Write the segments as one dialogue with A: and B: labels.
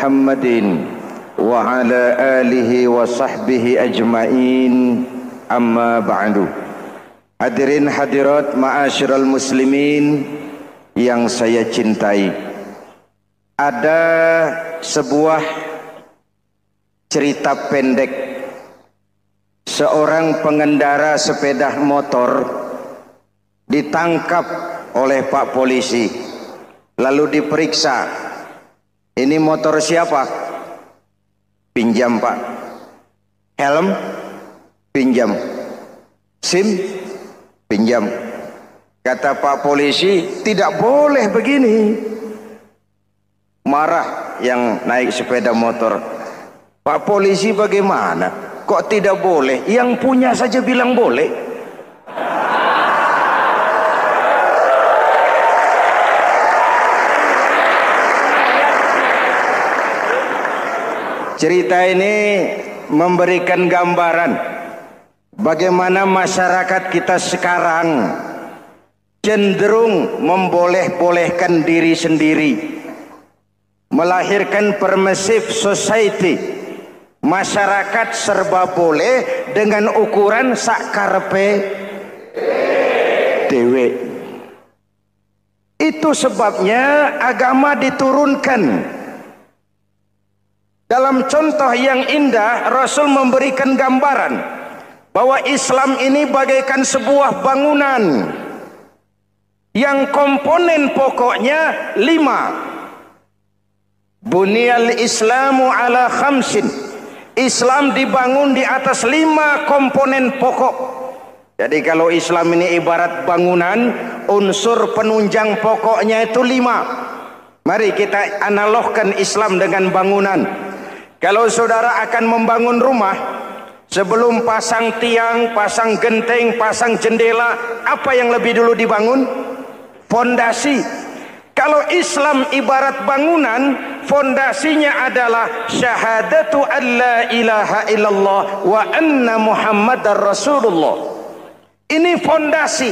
A: Muhammadin wa ala alihi wa sahbihi ajma'in, amma ba'du. Hadirin hadirat ma'asyiral muslimin yang saya cintai, ada sebuah cerita pendek. Seorang pengendara sepeda motor ditangkap oleh Pak Polisi, lalu diperiksa. Ini motor siapa? Pinjam Pak. Helm? Pinjam. SIM? Pinjam. Kata Pak Polisi, tidak boleh begini. Marah yang naik sepeda motor. Pak Polisi bagaimana? Kok tidak boleh? Yang punya saja bilang boleh. Cerita ini memberikan gambaran bagaimana masyarakat kita sekarang cenderung memboleh-bolehkan diri sendiri, melahirkan permissive society. Masyarakat serba boleh dengan ukuran sakarepe dewe. Itu sebabnya agama diturunkan. Dalam contoh yang indah, Rasul memberikan gambaran bahwa Islam ini bagaikan sebuah bangunan yang komponen pokoknya 5. Bunyal Islamu ala khamsin. Islam dibangun di atas 5 komponen pokok. Jadi kalau Islam ini ibarat bangunan, unsur penunjang pokoknya itu 5. Mari kita analogkan Islam dengan bangunan. Kalau saudara akan membangun rumah, sebelum pasang tiang, pasang genteng, pasang jendela, apa yang lebih dulu dibangun? Fondasi. Kalau Islam ibarat bangunan, fondasinya adalah syahadatu an la ilaha illallah wa anna muhammadar rasulullah. Ini fondasi.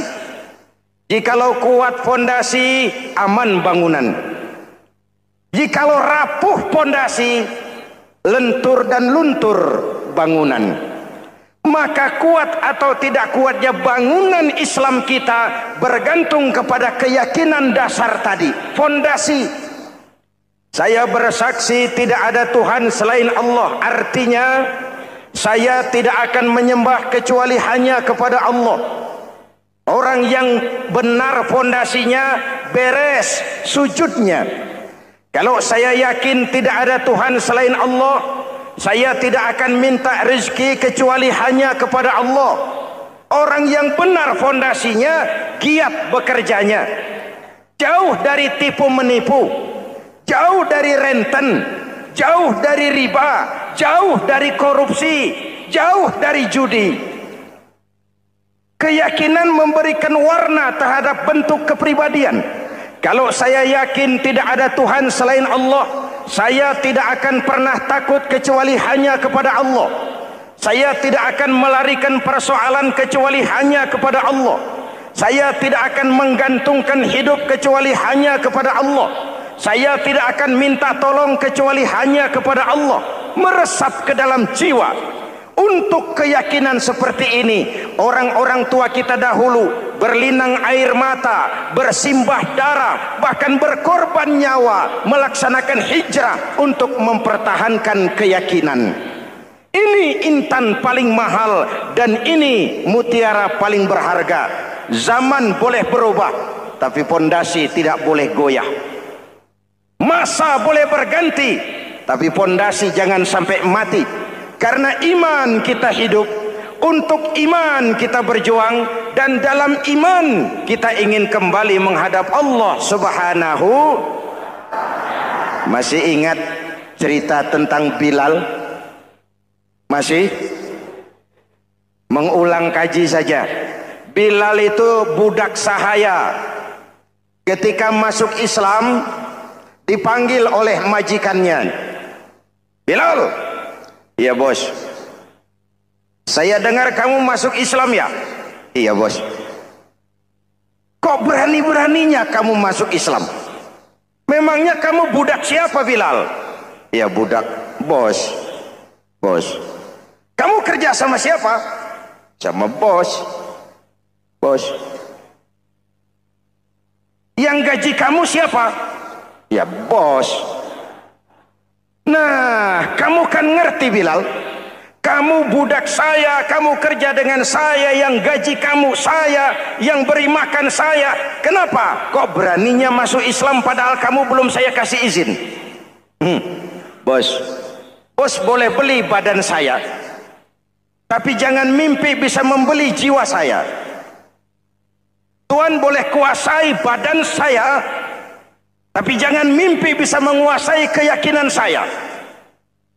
A: Jikalau kuat fondasi, aman bangunan. Jikalau rapuh fondasi, lentur dan luntur bangunan. Maka kuat atau tidak kuatnya bangunan Islam kita bergantung kepada keyakinan dasar tadi, fondasi. Saya bersaksi tidak ada Tuhan selain Allah, artinya saya tidak akan menyembah kecuali hanya kepada Allah. Orang yang benar fondasinya beres sujudnya. Kalau saya yakin tidak ada Tuhan selain Allah, saya tidak akan minta rezeki kecuali hanya kepada Allah. Orang yang benar fondasinya, giat bekerjanya, jauh dari tipu menipu, jauh dari renten, jauh dari riba, jauh dari korupsi, jauh dari judi. Keyakinan memberikan warna terhadap bentuk kepribadian. Kalau saya yakin tidak ada Tuhan selain Allah, saya tidak akan pernah takut kecuali hanya kepada Allah. Saya tidak akan melarikan persoalan kecuali hanya kepada Allah. Saya tidak akan menggantungkan hidup kecuali hanya kepada Allah. Saya tidak akan minta tolong kecuali hanya kepada Allah. Meresap ke dalam jiwa. Untuk keyakinan seperti ini, orang-orang tua kita dahulu berlinang air mata, bersimbah darah, bahkan berkorban nyawa, melaksanakan hijrah untuk mempertahankan keyakinan. Ini intan paling mahal dan ini mutiara paling berharga. Zaman boleh berubah, tapi pondasi tidak boleh goyah. Masa boleh berganti, tapi pondasi jangan sampai mati. Karena iman kita hidup, untuk iman kita berjuang, dan dalam iman kita ingin kembali menghadap Allah Subhanahu. Masih ingat cerita tentang Bilal? Masih? Mengulang kaji saja. Bilal itu budak sahaya. Ketika masuk Islam, dipanggil oleh majikannya. Bilal. Iya bos. Saya dengar kamu masuk Islam ya? Iya bos. Kok berani-beraninya kamu masuk Islam? Memangnya kamu budak siapa Bilal? Ya budak, bos. Bos. Kamu kerja sama siapa? Sama bos. Bos. Yang gaji kamu siapa? Ya bos. Nah, kamu kan ngerti Bilal. Kamu budak saya, kamu kerja dengan saya, yang gaji kamu saya, yang beri makan saya. Kenapa? Kok beraninya masuk Islam padahal kamu belum saya kasih izin? Bos, bos boleh beli badan saya, tapi jangan mimpi bisa membeli jiwa saya. Tuhan boleh kuasai badan saya, tapi jangan mimpi bisa menguasai keyakinan saya.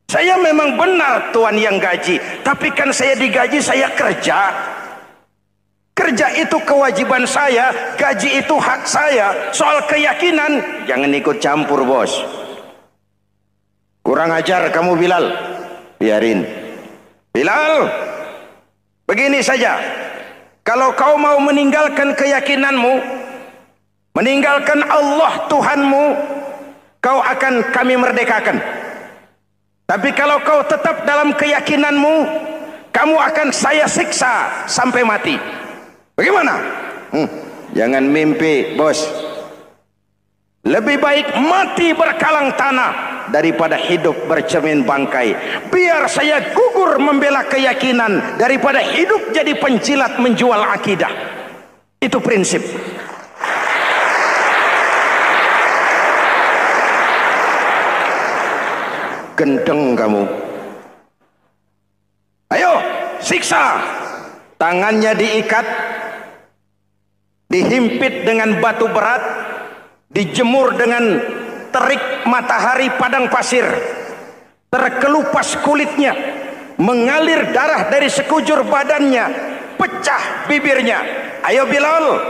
A: Saya memang benar Tuhan yang gaji, tapi kan saya digaji, saya kerja. Kerja itu kewajiban saya, gaji itu hak saya. Soal keyakinan, jangan ikut campur bos. Kurang ajar kamu Bilal. Biarin. Bilal, begini saja. Kalau kau mau meninggalkan keyakinanmu, meninggalkan Allah Tuhanmu, kau akan kami merdekakan. Tapi kalau kau tetap dalam keyakinanmu, kamu akan saya siksa sampai mati. Bagaimana? Jangan mimpi bos. Lebih baik mati berkalang tanah daripada hidup bercermin bangkai. Biar saya gugur membela keyakinan daripada hidup jadi penjilat menjual akidah. Itu prinsip. Gendeng kamu. Ayo siksa. Tangannya diikat, dihimpit dengan batu berat, dijemur dengan terik matahari padang pasir, terkelupas kulitnya, mengalir darah dari sekujur badannya, pecah bibirnya. Ayo Bilal,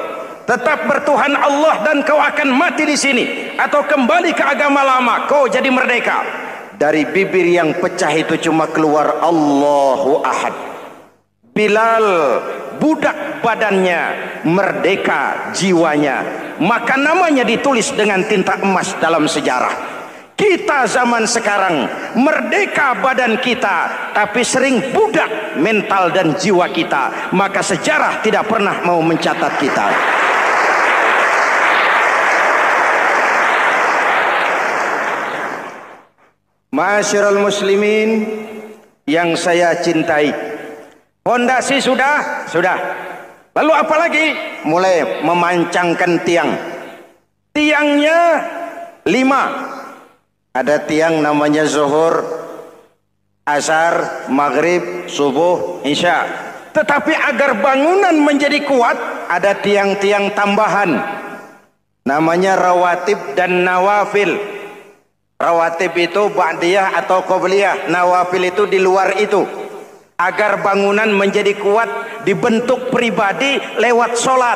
A: tetap bertuhan Allah dan kau akan mati di sini, atau kembali ke agama lama, kau jadi merdeka. Dari bibir yang pecah itu cuma keluar Allahu Ahad. Bilal budak badannya, merdeka jiwanya, maka namanya ditulis dengan tinta emas dalam sejarah. Kita zaman sekarang merdeka badan kita, tapi sering budak mental dan jiwa kita, maka sejarah tidak pernah mau mencatat kita. Ma'asyiral muslimin yang saya cintai, fondasi sudah. Lalu apa lagi? Mulai memancangkan tiang. Tiangnya 5. Ada tiang namanya zuhur, asar, maghrib, subuh, isya. Tetapi agar bangunan menjadi kuat, ada tiang-tiang tambahan. Namanya rawatib dan nawafil. Rawatib itu ba'diyah atau qobliyah, nawafil itu di luar itu. Agar bangunan menjadi kuat, dibentuk pribadi lewat solat.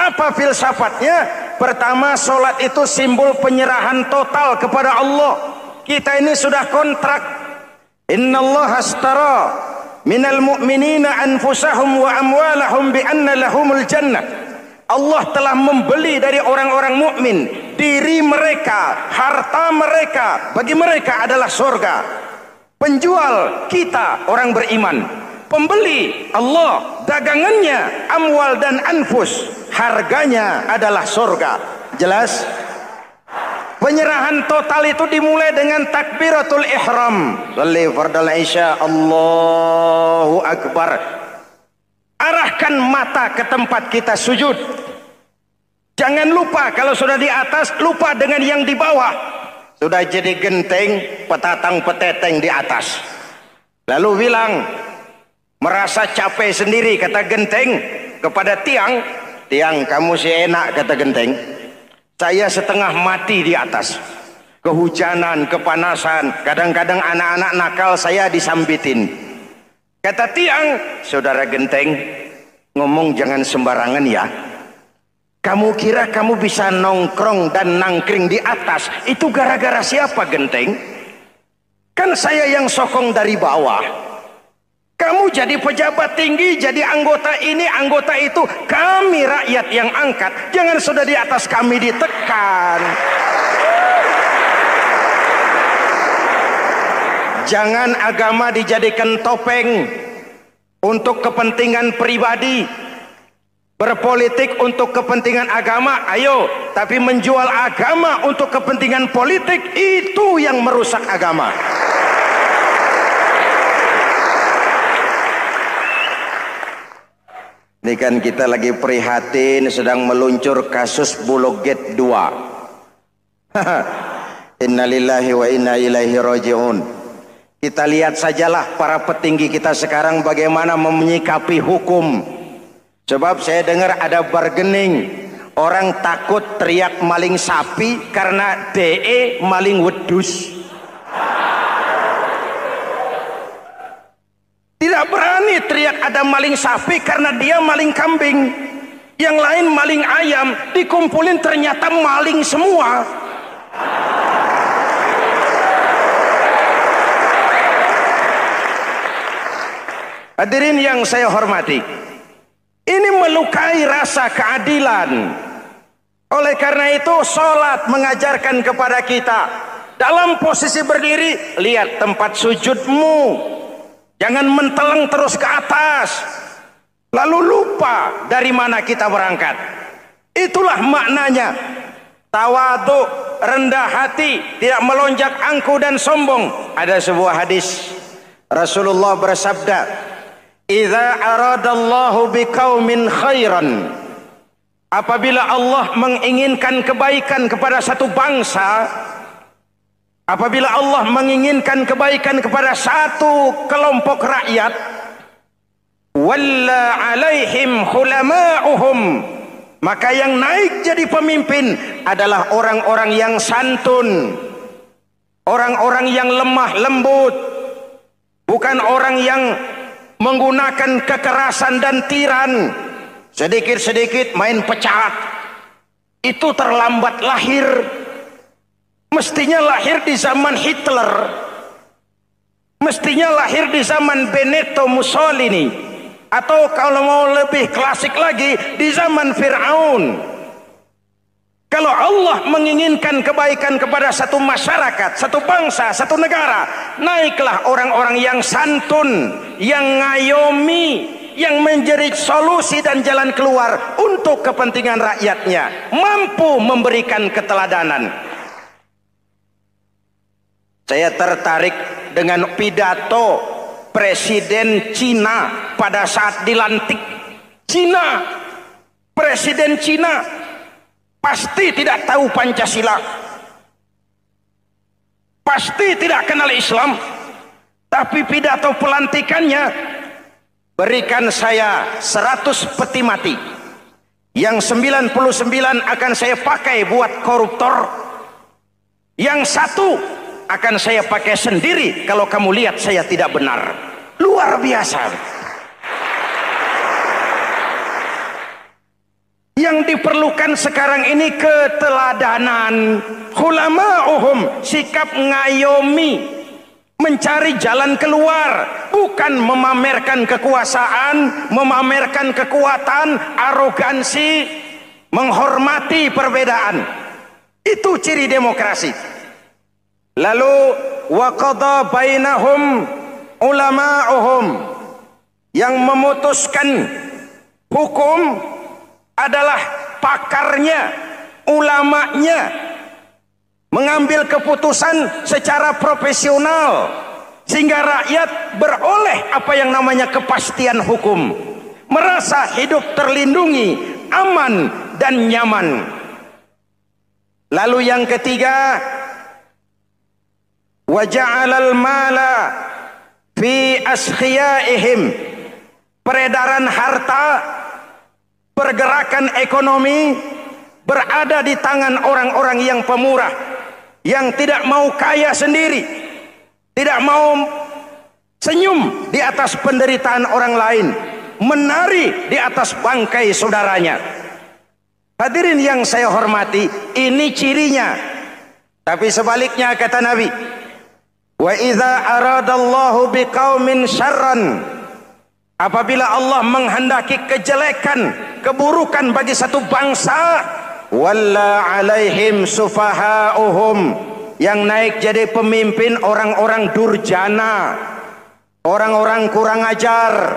A: Apa filsafatnya? Pertama, solat itu simbol penyerahan total kepada Allah. Kita ini sudah kontrak. Innallaha astara minal mu'minina anfusahum wa amwalahum bi anna lahumul jannah. Allah telah membeli dari orang-orang mukmin diri mereka, harta mereka, bagi mereka adalah surga. Penjual kita orang beriman, pembeli Allah, dagangannya amwal dan anfus, harganya adalah surga. Jelas? Penyerahan total itu dimulai dengan takbiratul ihram. Shalli fardal isya, Allahu akbar. Arahkan mata ke tempat kita sujud. Jangan lupa kalau sudah di atas, lupa dengan yang di bawah. Sudah jadi genteng, petatang peteteng di atas. Lalu bilang, merasa capek sendiri, kata genteng kepada tiang. Tiang, kamu sih enak, kata genteng. Saya setengah mati di atas. Kehujanan, kepanasan, kadang-kadang anak-anak nakal saya disambitin. Kata tiang, saudara genteng, ngomong jangan sembarangan ya. Kamu kira kamu bisa nongkrong dan nangkring di atas, itu gara-gara siapa genteng? Kan saya yang sokong dari bawah. Kamu jadi pejabat tinggi, jadi anggota ini, anggota itu. Kami rakyat yang angkat, jangan sudah di atas kami ditekan. Jangan agama dijadikan topeng untuk kepentingan pribadi. Berpolitik untuk kepentingan agama, ayo, tapi menjual agama untuk kepentingan politik, itu yang merusak agama. Ini kan kita lagi prihatin sedang meluncur kasus Bulog Gate 2. Innalillahi wa inna ilaihi raji'un. Kita lihat sajalah para petinggi kita sekarang bagaimana menyikapi hukum. Sebab saya dengar ada bargaining, orang takut teriak maling sapi karena DE maling wedus. Tidak berani teriak ada maling sapi karena dia maling kambing. Yang lain maling ayam, dikumpulin ternyata maling semua. Hadirin yang saya hormati, ini melukai rasa keadilan. Oleh karena itu sholat mengajarkan kepada kita dalam posisi berdiri, lihat tempat sujudmu, jangan menteleng terus ke atas lalu lupa dari mana kita berangkat. Itulah maknanya tawadhu, rendah hati, tidak melonjak angku dan sombong. Ada sebuah hadis Rasulullah bersabda, "Idza aradallahu biqaumin khairan." Apabila Allah menginginkan kebaikan kepada satu bangsa, apabila Allah menginginkan kebaikan kepada satu kelompok rakyat, walla alaihim hulama'uhum, maka yang naik jadi pemimpin adalah orang-orang yang santun, orang-orang yang lemah lembut, bukan orang yang menggunakan kekerasan dan tiran. Sedikit-sedikit main pecat, itu terlambat lahir. Mestinya lahir di zaman Hitler, mestinya lahir di zaman Benito Mussolini, atau kalau mau lebih klasik lagi di zaman Fir'aun. Kalau Allah menginginkan kebaikan kepada satu masyarakat, satu bangsa, satu negara, naiklah orang-orang yang santun, yang ngayomi, yang menjadi solusi dan jalan keluar untuk kepentingan rakyatnya, mampu memberikan keteladanan. Saya tertarik dengan pidato Presiden Cina pada saat dilantik. Cina, Presiden Cina pasti tidak tahu Pancasila, pasti tidak kenal Islam, tapi pidato pelantikannya, berikan saya 100 peti mati, yang 99 akan saya pakai buat koruptor, yang satu akan saya pakai sendiri kalau kamu lihat saya tidak benar. Luar biasa. Yang diperlukan sekarang ini keteladanan, hulama'uhum, sikap ngayomi, mencari jalan keluar, bukan memamerkan kekuasaan, memamerkan kekuatan, arogansi, menghormati perbedaan. Itu ciri demokrasi. Lalu waqada bainahum ulama'uhum, yang memutuskan hukum adalah pakarnya, ulamanya, mengambil keputusan secara profesional sehingga rakyat beroleh apa yang namanya kepastian hukum, merasa hidup terlindungi, aman dan nyaman. Lalu yang ketiga, wa ja'alal mala fi askhiyaihim, peredaran harta, pergerakan ekonomi berada di tangan orang-orang yang pemurah, yang tidak mau kaya sendiri, tidak mau senyum di atas penderitaan orang lain, menari di atas bangkai saudaranya. Hadirin yang saya hormati, ini cirinya. Tapi sebaliknya kata Nabi, wa idza aradallahu biqaumin syarran, apabila Allah menghendaki kejelekan, keburukan bagi satu bangsa, walla alaihim sufaha'uhum, Yang naik jadi pemimpin orang-orang durjana, orang-orang kurang ajar,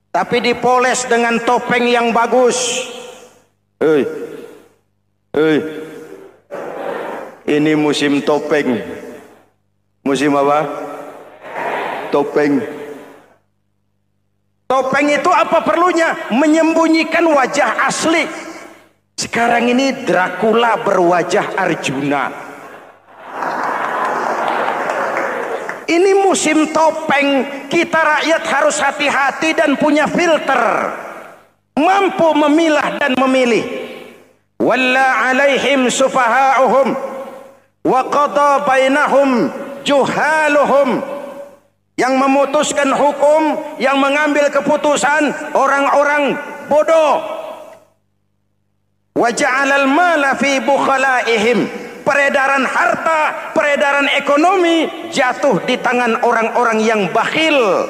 A: tapi dipoles dengan topeng yang bagus. Ini musim topeng. Musim apa? Topeng. Topeng itu apa perlunya? Menyembunyikan wajah asli. Sekarang ini Dracula berwajah Arjuna. Ini musim topeng. Kita rakyat harus hati-hati dan punya filter, mampu memilah dan memilih. Walla alaihim sufaha'uhum wa qada bainahum juhaluhum. Yang memutuskan hukum, yang mengambil keputusan orang-orang bodoh. Wa ja'alal mala fi bukhalaihim. Peredaran harta, peredaran ekonomi jatuh di tangan orang-orang yang bakhil,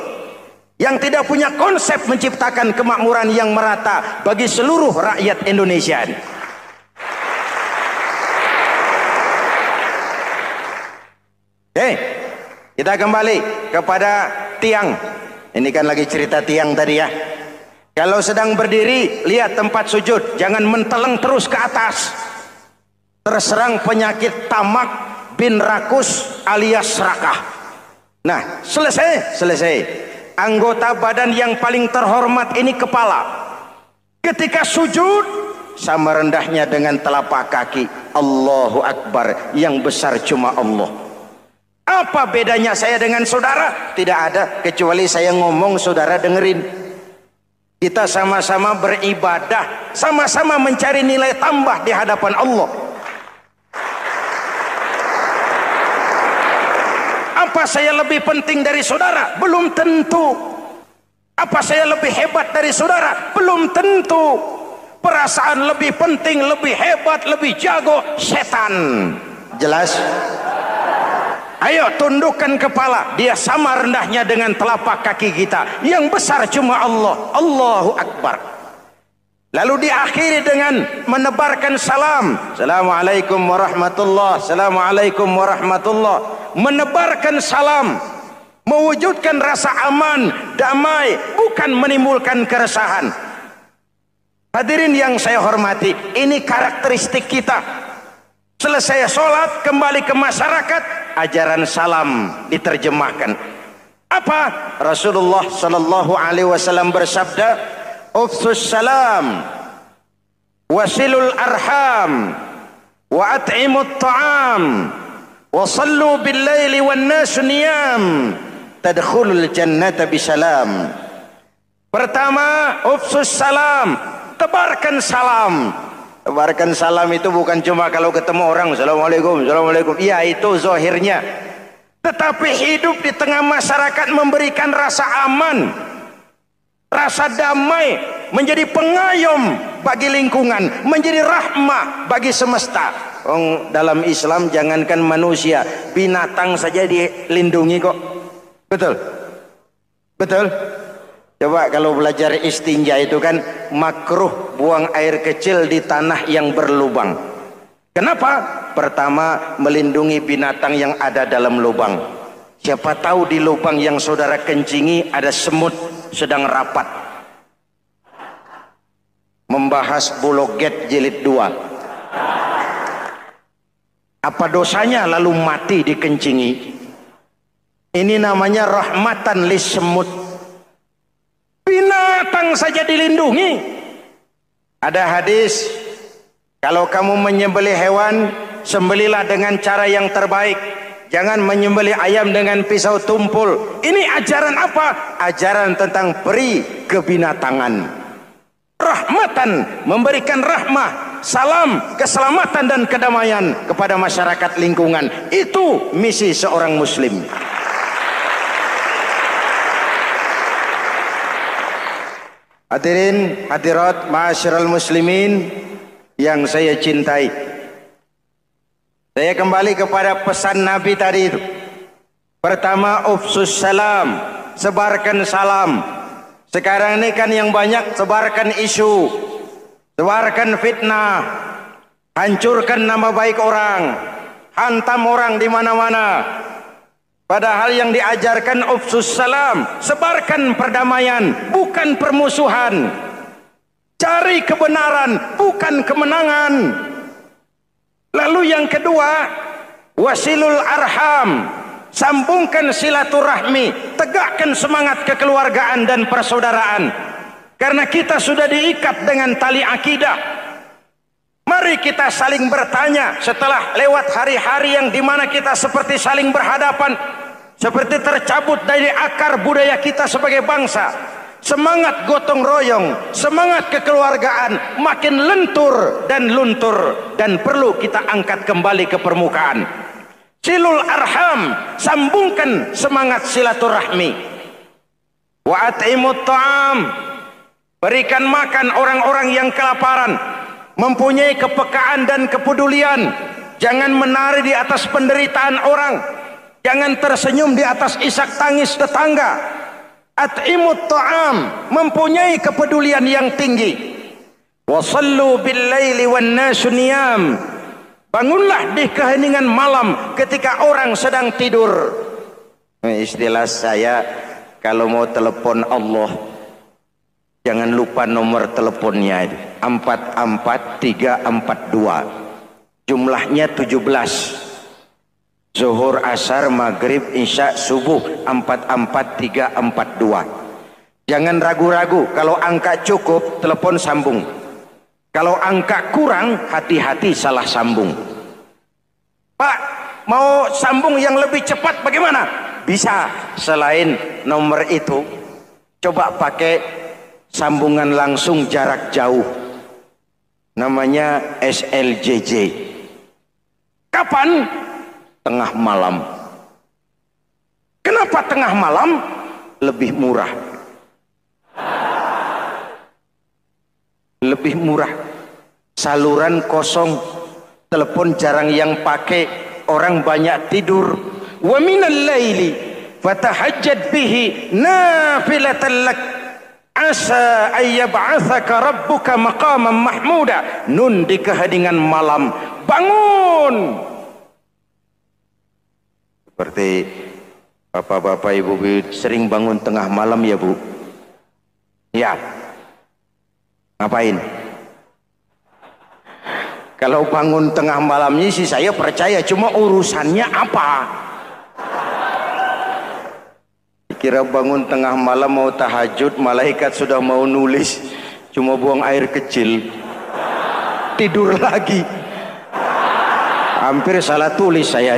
A: yang tidak punya konsep menciptakan kemakmuran yang merata bagi seluruh rakyat Indonesia. Kita kembali kepada tiang. Ini kan lagi cerita tiang tadi ya. Kalau sedang berdiri, lihat tempat sujud, jangan menteleng terus ke atas. Terserang penyakit tamak bin rakus alias serakah. Nah, selesai. Anggota badan yang paling terhormat ini kepala. Ketika sujud, sama rendahnya dengan telapak kaki. Allahu Akbar, yang besar cuma Allah. Apa bedanya saya dengan saudara? Tidak ada, kecuali saya ngomong saudara dengerin. Kita sama-sama beribadah, sama-sama mencari nilai tambah di hadapan Allah. Apa saya lebih penting dari saudara? Belum tentu. Apa saya lebih hebat dari saudara? Belum tentu. Perasaan lebih penting, lebih hebat, lebih jago setan. Jelas? Ayo tundukkan kepala. Dia sama rendahnya dengan telapak kaki kita. Yang besar cuma Allah. Allahu Akbar. Lalu diakhiri dengan menebarkan salam. Assalamualaikum warahmatullah. Assalamualaikum warahmatullah. Menebarkan salam, mewujudkan rasa aman, damai, bukan menimbulkan keresahan. Hadirin yang saya hormati, ini karakteristik kita. Selesai sholat, kembali ke masyarakat, ajaran salam diterjemahkan. Apa? Rasulullah sallallahu alaihi wasallam bersabda, "Ufsus salam, wasilul arham, wa at'imut ta'am, wa sallu bil laili wan nasu niyam, tadkhulul jannata bisalam." Pertama, ufsus salam, tebarkan salam. Tebarkan salam itu bukan cuma kalau ketemu orang, assalamualaikum, assalamualaikum. Iya, itu zahirnya. Tetapi hidup di tengah masyarakat memberikan rasa aman, rasa damai, menjadi pengayom bagi lingkungan, menjadi rahmah bagi semesta. Dalam Islam jangankan manusia, binatang saja dilindungi kok. Betul? Betul? Coba kalau belajar istinja itu kan makruh buang air kecil di tanah yang berlubang. Kenapa? Pertama, melindungi binatang yang ada dalam lubang. Siapa tahu di lubang yang saudara kencingi ada semut sedang rapat. Membahas Bologet jilid 2. Apa dosanya lalu mati dikencingi? Ini namanya rahmatan lis semut. Binatang saja dilindungi. Ada hadis, kalau kamu menyembelih hewan, sembelilah dengan cara yang terbaik. Jangan menyembelih ayam dengan pisau tumpul. Ini ajaran apa? Ajaran tentang peri kebinatangan. Rahmatan, memberikan rahmah, salam, keselamatan dan kedamaian kepada masyarakat lingkungan. Itu misi seorang muslim. Hadirin, hadirat, ma'asyiral muslimin yang saya cintai. Saya kembali kepada pesan Nabi tadi itu. Pertama, ufsus salam, sebarkan salam. Sekarang ini kan yang banyak sebarkan isu, sebarkan fitnah, hancurkan nama baik orang, hantam orang di mana-mana. Padahal yang diajarkan ufsus salam, sebarkan perdamaian, bukan permusuhan. Cari kebenaran, bukan kemenangan. Lalu yang kedua, wasilul arham, sambungkan silaturahmi, tegakkan semangat kekeluargaan dan persaudaraan. Karena kita sudah diikat dengan tali akidah. Mari kita saling bertanya setelah lewat hari-hari yang dimana kita seperti saling berhadapan, seperti tercabut dari akar budaya kita sebagai bangsa. Semangat gotong royong, semangat kekeluargaan makin lentur dan luntur, dan perlu kita angkat kembali ke permukaan. Silul arham, sambungkan semangat silaturahmi. Wa at'imut ta'am, berikan makan orang-orang yang kelaparan. Mempunyai kepekaan dan kepedulian. Jangan menari di atas penderitaan orang. Jangan tersenyum di atas isak tangis tetangga. At'imut ta'am, mempunyai kepedulian yang tinggi. Wasallu bil laili wan nasu niyam, bangunlah di keheningan malam ketika orang sedang tidur. Istilah saya, kalau mau telepon Allah, jangan lupa nomor teleponnya itu 44342. Jumlahnya 17. Zuhur, asar, maghrib, isya, subuh 44342. Jangan ragu-ragu, kalau angka cukup telepon sambung. Kalau angka kurang, hati-hati salah sambung. Pak, mau sambung yang lebih cepat bagaimana? Bisa, selain nomor itu coba pakai sambungan langsung jarak jauh, namanya SLJJ. Kapan? Tengah malam. Kenapa tengah malam? Lebih murah. Lebih murah. Saluran kosong, telepon jarang yang pakai, orang banyak tidur. Wa minal laili fatahajjad bihi nafilatan lak asa ayyab'atsaka rabbuka maqaman mahmuda. Nun, di keheningan malam bangun. Seperti bapak-bapak, ibu-ibu sering bangun tengah malam ya Bu? Ya. Ngapain? Kalau bangun tengah malamnya sih saya percaya, cuma urusannya apa? Kira bangun tengah malam mau tahajud, malaikat sudah mau nulis, cuma buang air kecil, tidur lagi. Hampir salah tulis saya.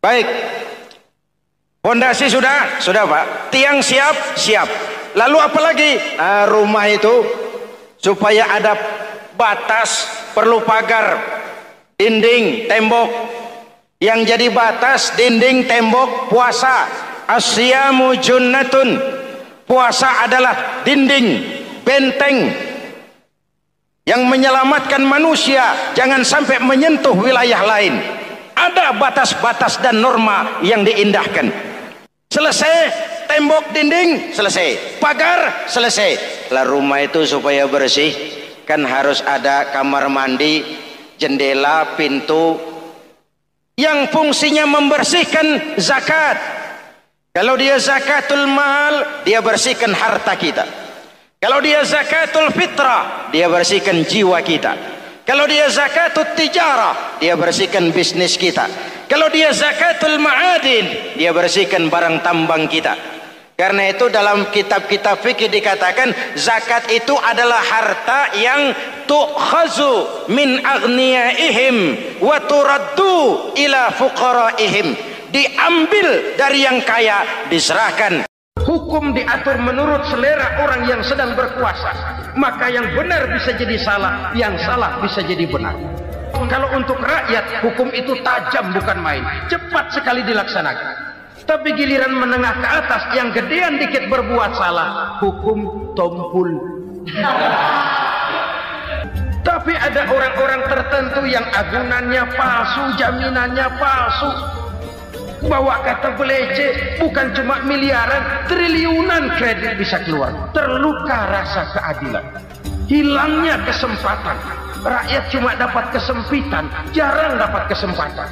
A: Baik, fondasi sudah Pak, tiang siap. Lalu apa lagi? Nah, rumah itu supaya ada batas, perlu pagar, dinding, tembok. Yang jadi batas, dinding, tembok, puasa. Asyamu junnatun, puasa adalah dinding, benteng yang menyelamatkan manusia jangan sampai menyentuh wilayah lain. Ada batas-batas dan norma yang diindahkan. Selesai tembok, dinding, selesai. Pagar, selesai. Lah rumah itu supaya bersih kan harus ada kamar mandi, jendela, pintu yang fungsinya membersihkan zakat. Kalau dia zakatul mal, dia bersihkan harta kita. Kalau dia zakatul fitrah, dia bersihkan jiwa kita. Kalau dia zakatul tijarah, dia bersihkan bisnis kita. Kalau dia zakatul ma'adin, dia bersihkan barang tambang kita. Karena itu dalam kitab-kitab fikih dikatakan zakat itu adalah harta yang tu'khazu min aghniyaihim wa turaddu ila fuqaraihim. Diambil dari yang kaya, diserahkan. Hukum diatur menurut selera orang yang sedang berkuasa. Maka yang benar bisa jadi salah, yang salah bisa jadi benar. Kalau untuk rakyat, hukum itu tajam bukan main, cepat sekali dilaksanakan. Tapi giliran menengah ke atas, yang gedean dikit berbuat salah, hukum tompul. Tapi ada orang-orang tertentu yang agunannya palsu, jaminannya palsu. Bawa kata belece, bukan cuma miliaran, triliunan kredit bisa keluar. Terluka rasa keadilan. hilangnya kesempatan. Rakyat cuma dapat kesempitan, jarang dapat kesempatan.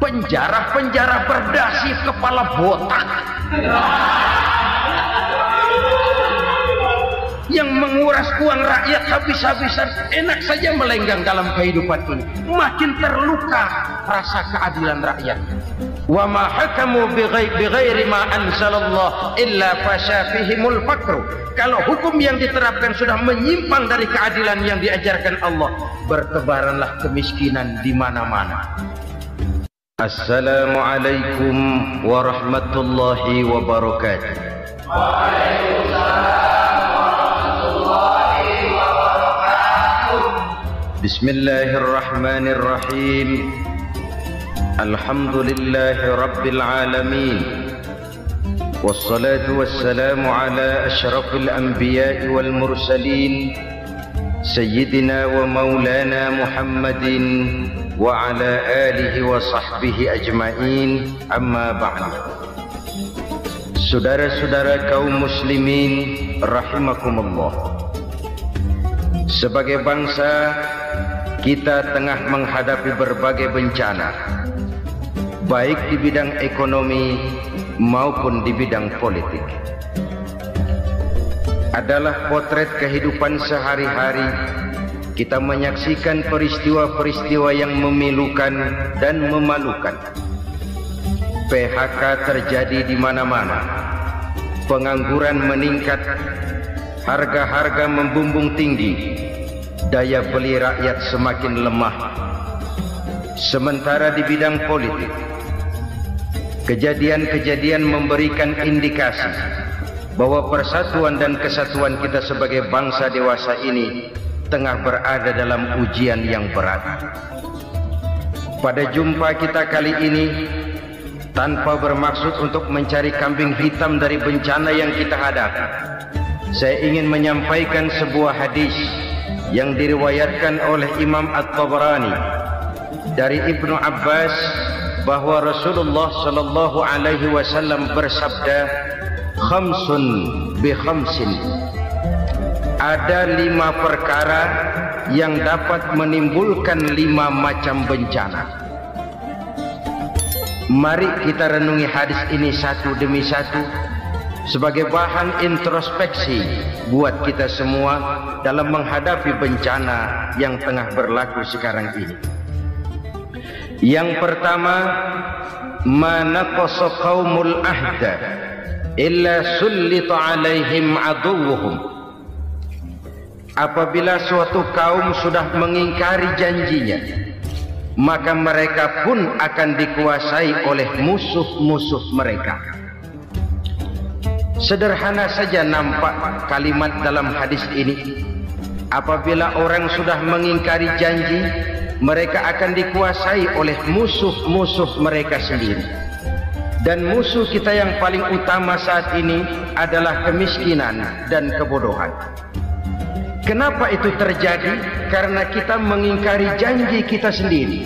A: Penjara-penjara berdasi kepala botak yang menguras uang rakyat habis-habisan, enak saja melenggang dalam kehidupan ini. Makin terluka rasa keadilan rakyat. Wa ma hakamu bighairi ma anzalallah illa fasha fihimul faqru. Kalau hukum yang diterapkan sudah menyimpang dari keadilan yang diajarkan Allah, bertebaranlah kemiskinan di mana-mana. Assalamualaikum warahmatullahi wabarakatuh. Waalaikumsalam warahmatullahi wabarakatuh. Bismillahirrahmanirrahim. Alhamdulillahi rabbil alamin. Wassalatu wassalamu ala asyrafil anbiya'i wal mursalin Sayyidina wa maulana Muhammadin wa ala alihi wa sahbihi ajma'in, amma ba'd. Saudara-saudara kaum muslimin rahimakumullah, sebagai bangsa kita tengah menghadapi berbagai bencana, baik di bidang ekonomi maupun di bidang politik. Adalah potret kehidupan sehari-hari. Kita menyaksikan peristiwa-peristiwa yang memilukan dan memalukan. PHK terjadi di mana-mana. Pengangguran meningkat, harga-harga membumbung tinggi, daya beli rakyat semakin lemah. Sementara di bidang politik, kejadian-kejadian memberikan indikasi bahwa persatuan dan kesatuan kita sebagai bangsa dewasa ini tengah berada dalam ujian yang berat. Pada jumpa kita kali ini, tanpa bermaksud untuk mencari kambing hitam dari bencana yang kita hadapi, saya ingin menyampaikan sebuah hadis yang diriwayatkan oleh Imam At-Tabarani dari Ibnu Abbas bahwa Rasulullah sallallahu alaihi wasallam bersabda, khamsun bi khamsin. Ada 5 perkara yang dapat menimbulkan 5 macam bencana. Mari kita renungi hadis ini satu demi satu sebagai bahan introspeksi buat kita semua dalam menghadapi bencana yang tengah berlaku sekarang ini. Yang pertama, manaqasa qaumul ahda illa sullita alaihim aduwwuhum. Apabila suatu kaum sudah mengingkari janjinya, maka mereka pun akan dikuasai oleh musuh-musuh mereka. Sederhana saja nampak kalimat dalam hadis ini. Apabila orang sudah mengingkari janji, mereka akan dikuasai oleh musuh-musuh mereka sendiri. Dan musuh kita yang paling utama saat ini adalah kemiskinan dan kebodohan. Kenapa itu terjadi? Karena kita mengingkari janji kita sendiri.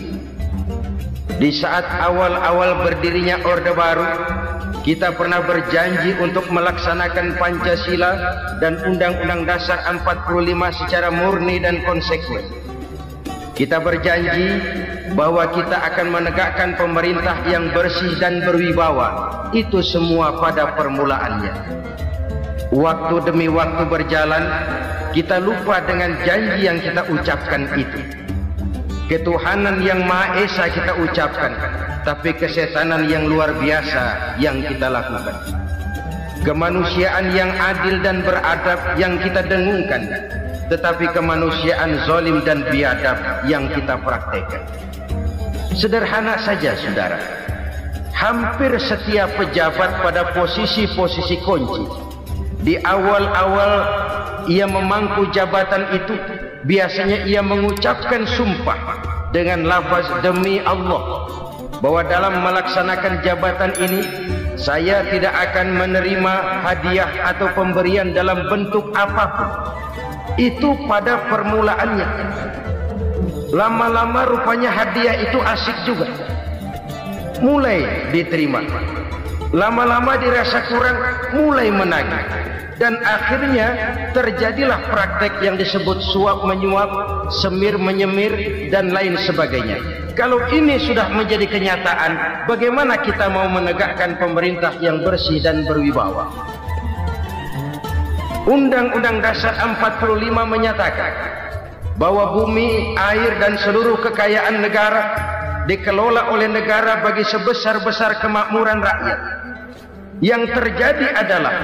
A: Di saat awal-awal berdirinya Orde Baru, kita pernah berjanji untuk melaksanakan Pancasila dan Undang-Undang Dasar 45 secara murni dan konsekuen. Kita berjanji bahwa kita akan menegakkan pemerintah yang bersih dan berwibawa. Itu semua pada permulaannya. Waktu demi waktu berjalan, kita lupa dengan janji yang kita ucapkan itu. Ketuhanan yang Maha Esa kita ucapkan, tapi kesetanan yang luar biasa yang kita lakukan. Kemanusiaan yang adil dan beradab yang kita dengungkan, tetapi kemanusiaan zalim dan biadab yang kita praktekkan. Sederhana saja saudara, hampir setiap pejabat pada posisi-posisi kunci, di awal-awal ia memangku jabatan itu, biasanya ia mengucapkan sumpah dengan lafaz demi Allah bahwa dalam melaksanakan jabatan ini saya tidak akan menerima hadiah atau pemberian dalam bentuk apapun. Itu pada permulaannya. Lama-lama rupanya hadiah itu asik juga, mulai diterima. Lama-lama dirasa kurang, mulai menagih, dan akhirnya terjadilah praktek yang disebut suap menyuap, semir menyemir, dan lain sebagainya. Kalau ini sudah menjadi kenyataan, bagaimana kita mau menegakkan pemerintah yang bersih dan berwibawa? Undang-Undang Dasar 45 menyatakan bahwa bumi, air, dan seluruh kekayaan negara dikelola oleh negara bagi sebesar-besar kemakmuran rakyat. Yang terjadi adalah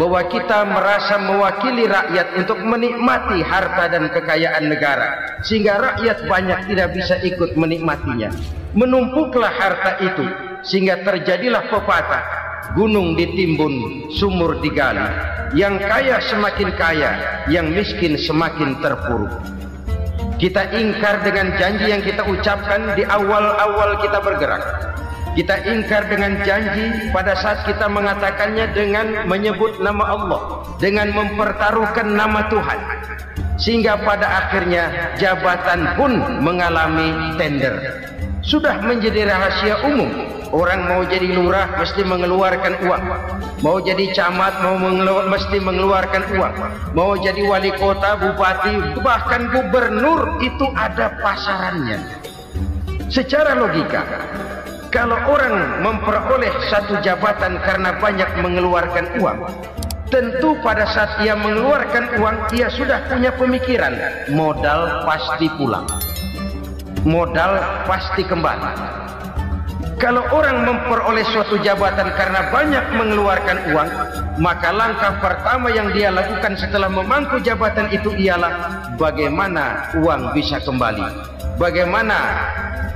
A: bahwa kita merasa mewakili rakyat untuk menikmati harta dan kekayaan negara, sehingga rakyat banyak tidak bisa ikut menikmatinya. Menumpuklah harta itu sehingga terjadilah pepatah, gunung ditimbun, sumur digali. Yang kaya semakin kaya, yang miskin semakin terpuruk. Kita ingkar dengan janji yang kita ucapkan di awal-awal kita bergerak. Kita ingkar dengan janji pada saat kita mengatakannya dengan menyebut nama Allah, dengan mempertaruhkan nama Tuhan, sehingga pada akhirnya jabatan pun mengalami tender. Sudah menjadi rahasia umum, orang mau jadi lurah mesti mengeluarkan uang, mau jadi camat mesti mengeluarkan uang, mau jadi wali kota, bupati, bahkan gubernur, itu ada pasarannya. Secara logika, kalau orang memperoleh satu jabatan karena banyak mengeluarkan uang, tentu pada saat ia mengeluarkan uang, ia sudah punya pemikiran, modal pasti pulang, modal pasti kembali. Kalau orang memperoleh suatu jabatan karena banyak mengeluarkan uang, maka langkah pertama yang dia lakukan setelah memangku jabatan itu ialah bagaimana uang bisa kembali, bagaimana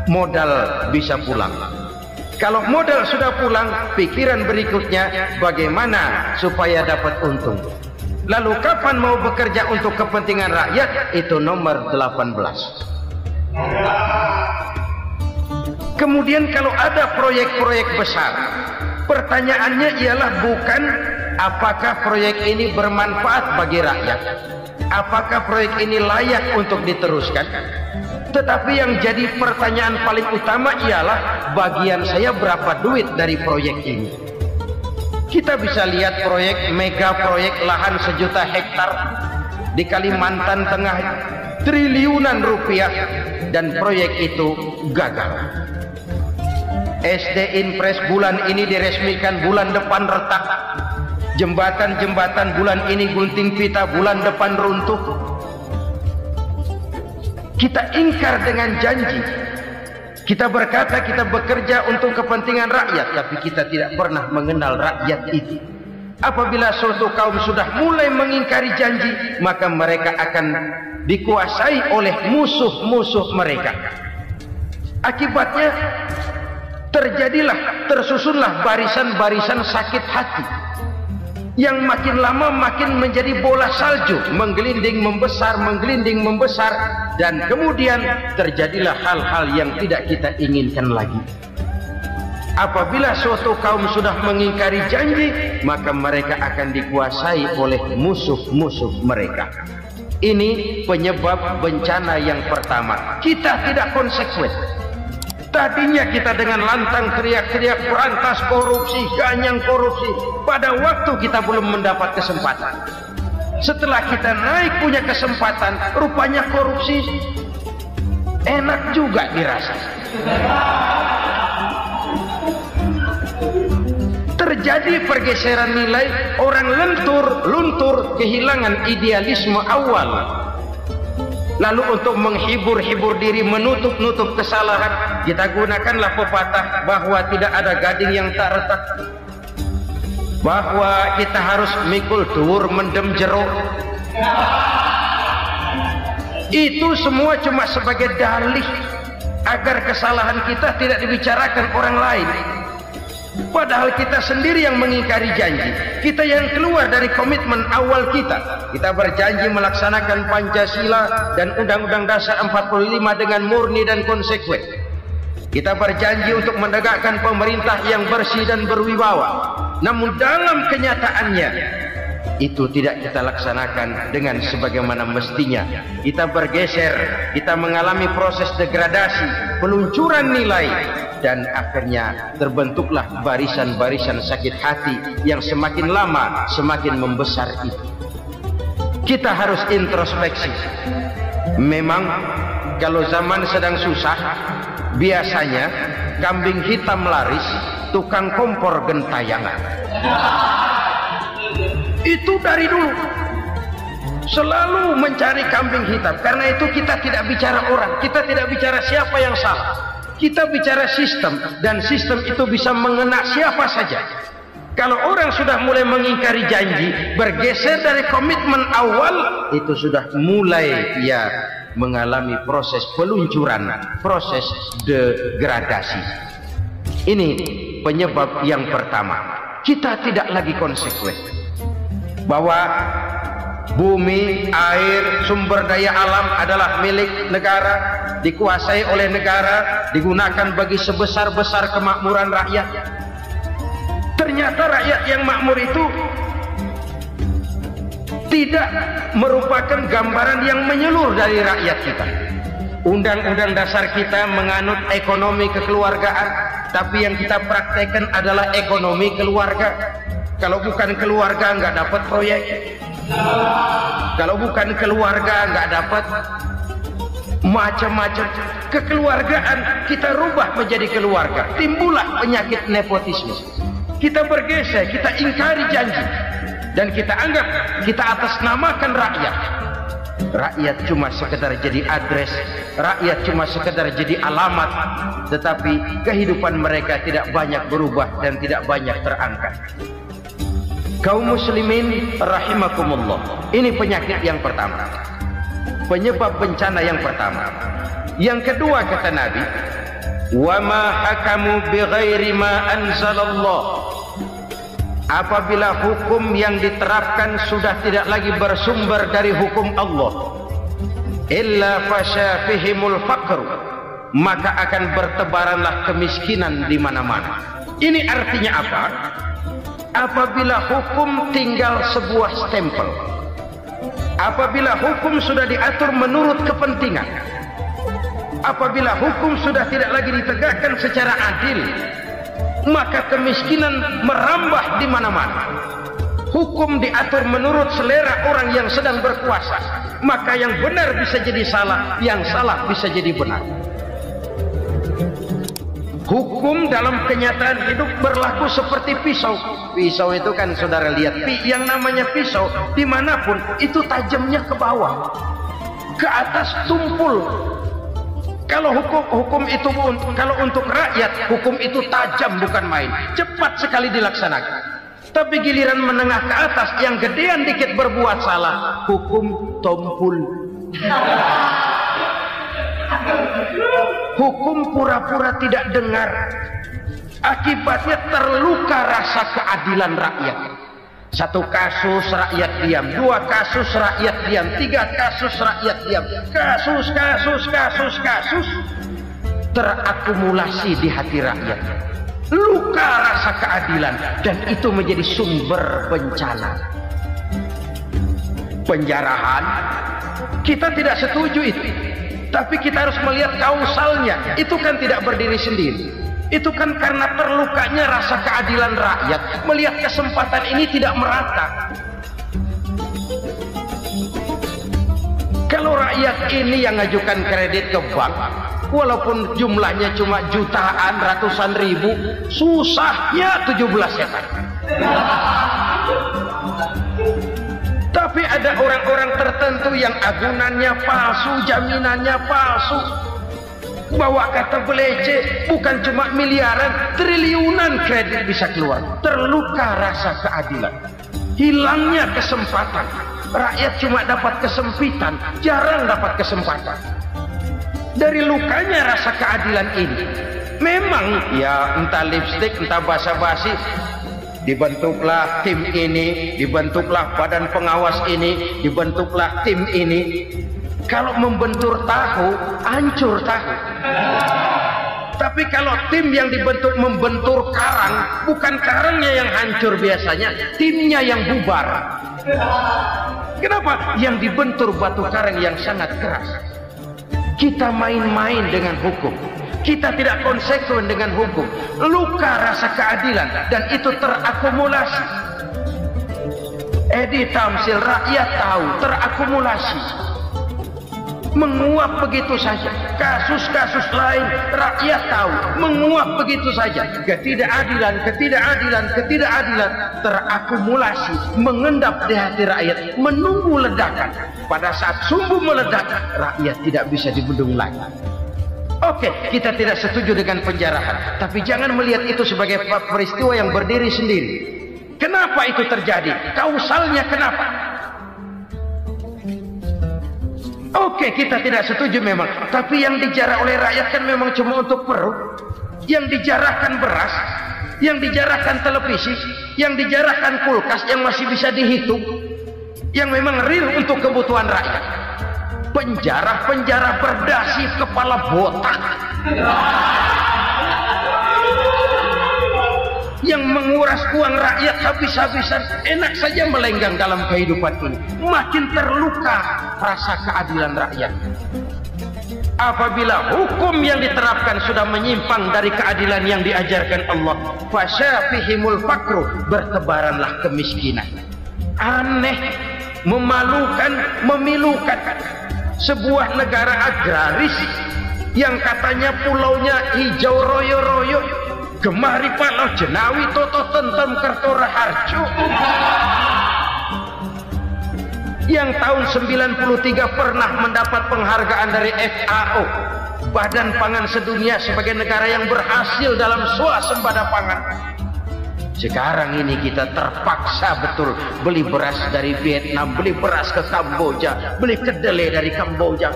A: modal bisa pulang. Kalau modal sudah pulang, pikiran berikutnya bagaimana supaya dapat untung. Lalu kapan mau bekerja untuk kepentingan rakyat? Itu nomor 18. Kemudian kalau ada proyek-proyek besar, pertanyaannya ialah bukan apakah proyek ini bermanfaat bagi rakyat, apakah proyek ini layak untuk diteruskan, tetapi yang jadi pertanyaan paling utama ialah bagian saya berapa duit dari proyek ini. Kita bisa lihat proyek, mega proyek lahan 1 juta hektar di Kalimantan Tengah, triliunan rupiah, dan proyek itu gagal. SD Impres bulan ini diresmikan, bulan depan retak. Jembatan-jembatan bulan ini gunting pita, bulan depan runtuh. Kita ingkar dengan janji. Kita berkata kita bekerja untuk kepentingan rakyat, tapi kita tidak pernah mengenal rakyat itu. Apabila suatu kaum sudah mulai mengingkari janji, maka mereka akan dikuasai oleh musuh-musuh mereka. Akibatnya tersusunlah barisan-barisan sakit hati yang makin lama makin menjadi bola salju, menggelinding membesar, dan kemudian terjadilah hal-hal yang tidak kita inginkan lagi. Apabila suatu kaum sudah mengingkari janji, maka mereka akan dikuasai oleh musuh-musuh mereka. Ini penyebab bencana yang pertama. Kita tidak konsekuen. Tadinya kita dengan lantang teriak-teriak berantas korupsi, ganyang korupsi. Pada waktu kita belum mendapat kesempatan. Setelah kita naik punya kesempatan, rupanya korupsi enak juga dirasa. Terjadi pergeseran nilai, orang luntur, kehilangan idealisme awal. Lalu untuk menghibur diri, menutup kesalahan, kita gunakanlah pepatah bahwa tidak ada gading yang tak retak, bahwa kita harus mikul dhuwur mendem jero. Itu semua cuma sebagai dalih agar kesalahan kita tidak dibicarakan orang lain. Padahal kita sendiri yang mengingkari janji. Kita yang keluar dari komitmen awal kita. Kita berjanji melaksanakan Pancasila dan Undang-Undang Dasar 45 dengan murni dan konsekuen. Kita berjanji untuk menegakkan pemerintah yang bersih dan berwibawa. Namun dalam kenyataannya itu tidak kita laksanakan dengan sebagaimana mestinya. Kita bergeser, kita mengalami proses degradasi, peluncuran nilai. dan akhirnya terbentuklah barisan-barisan sakit hati yang semakin lama semakin membesar itu. Kita harus introspeksi. Memang kalau zaman sedang susah, biasanya kambing hitam laris, tukang kompor gentayangan. Itu dari dulu selalu mencari kambing hitam. Karena itu kita tidak bicara orang, kita tidak bicara siapa yang salah, kita bicara sistem, dan sistem itu bisa mengena siapa saja. Kalau orang sudah mulai mengingkari janji, bergeser dari komitmen awal, itu sudah mulai ya mengalami proses peluncuran, proses degradasi. Ini penyebab yang pertama. Kita tidak lagi konsekuen bahwa bumi, air, sumber daya alam adalah milik negara, dikuasai oleh negara, digunakan bagi sebesar-besar kemakmuran rakyat. Ternyata rakyat yang makmur itu tidak merupakan gambaran yang menyeluruh dari rakyat kita. Undang-undang dasar kita menganut ekonomi kekeluargaan, tapi yang kita praktekkan adalah ekonomi keluarga. Kalau bukan keluarga nggak dapat proyek, kalau bukan keluarga nggak dapat macam-macam. Kekeluargaan kita rubah menjadi keluarga, timbullah penyakit nepotisme. Kita bergeser, kita ingkari janji, dan kita anggap kita atasnamakan rakyat. Rakyat cuma sekedar jadi adres, rakyat cuma sekedar jadi alamat, tetapi kehidupan mereka tidak banyak berubah dan tidak banyak terangkat. Kaum muslimin rahimakumullah, ini penyakit yang pertama, penyebab bencana yang pertama. Yang kedua kata Nabi, wa ma hakamu bighairi ma anzalallah. Apabila hukum yang diterapkan sudah tidak lagi bersumber dari hukum Allah, illa fasya fihimul faqr, maka akan bertebaranlah kemiskinan di mana-mana. Ini artinya apa? Apabila hukum tinggal sebuah stempel, apabila hukum sudah diatur menurut kepentingan, apabila hukum sudah tidak lagi ditegakkan secara adil, maka kemiskinan merambah di mana-mana. Hukum diatur menurut selera orang yang sedang berkuasa, maka yang benar bisa jadi salah, yang salah bisa jadi benar. Hukum dalam kenyataan hidup berlaku seperti pisau. Pisau itu kan saudara lihat, yang namanya pisau dimanapun itu tajamnya ke bawah, ke atas tumpul. Kalau hukum itu, kalau untuk rakyat, hukum itu tajam bukan main, cepat sekali dilaksanakan. Tapi giliran menengah ke atas, yang gedean dikit berbuat salah, hukum tompul. Hukum pura-pura tidak dengar. Akibatnya terluka rasa keadilan rakyat. Satu kasus rakyat diam, dua kasus rakyat diam, tiga kasus rakyat diam, kasus terakumulasi di hati rakyat. Luka rasa keadilan, dan itu menjadi sumber bencana. Penjarahan, kita tidak setuju itu, tapi kita harus melihat kausalnya. Itu kan tidak berdiri sendiri. Itu kan karena terlukanya rasa keadilan rakyat, melihat kesempatan ini tidak merata. Kalau rakyat ini yang ngajukan kredit ke bank, walaupun jumlahnya cuma jutaan, ratusan ribu, susahnya 17 setan. Tapi ada orang-orang tertentu yang agunannya palsu, jaminannya palsu, bawa kata belece, bukan cuma miliaran, triliunan kredit bisa keluar. Terluka rasa keadilan, hilangnya kesempatan. Rakyat cuma dapat kesempitan, jarang dapat kesempatan. Dari lukanya rasa keadilan ini, memang ya entah lipstik, entah basa-basi, dibentuklah tim ini, dibentuklah badan pengawas ini, dibentuklah tim ini. Kalau membentur tahu, hancur tahu. Tapi kalau tim yang dibentuk membentur karang, bukan karangnya yang hancur biasanya, timnya yang bubar. Kenapa? Yang dibentur batu karang yang sangat keras. Kita main-main dengan hukum. Kita tidak konsekuen dengan hukum. Luka rasa keadilan dan itu terakumulasi. Edi Tamsil, rakyat tahu, terakumulasi. Menguap begitu saja. Kasus-kasus lain rakyat tahu, menguap begitu saja. Ketidakadilan terakumulasi, mengendap di hati rakyat, menunggu ledakan. Pada saat sumbu meledak, rakyat tidak bisa dibendung lagi. Oke, kita tidak setuju dengan penjarahan, tapi jangan melihat itu sebagai peristiwa yang berdiri sendiri. Kenapa itu terjadi? Kausalnya kenapa? Oke, kita tidak setuju memang, tapi yang dijarah oleh rakyat kan memang cuma untuk perut. Yang dijarahkan beras, yang dijarahkan televisi, yang dijarahkan kulkas yang masih bisa dihitung, yang memang real untuk kebutuhan rakyat. Penjara berdasi kepala botak yang menguras uang rakyat habis-habisan, enak saja melenggang dalam kehidupan ini. Makin terluka rasa keadilan rakyat. Apabila hukum yang diterapkan sudah menyimpang dari keadilan yang diajarkan Allah, fasyafihimul fakru, bertebaranlah kemiskinan. Aneh, memalukan, memilukan. Sebuah negara agraris yang katanya pulaunya hijau royo-royo, Gemah Ripalah Jenawi Toto Tentem Kertora Harjo, yang tahun 93 pernah mendapat penghargaan dari FAO, Badan Pangan Sedunia, sebagai negara yang berhasil dalam swasembada pangan. Sekarang ini kita terpaksa betul beli beras dari Vietnam, beli beras ke Kamboja, beli kedelai dari Kamboja.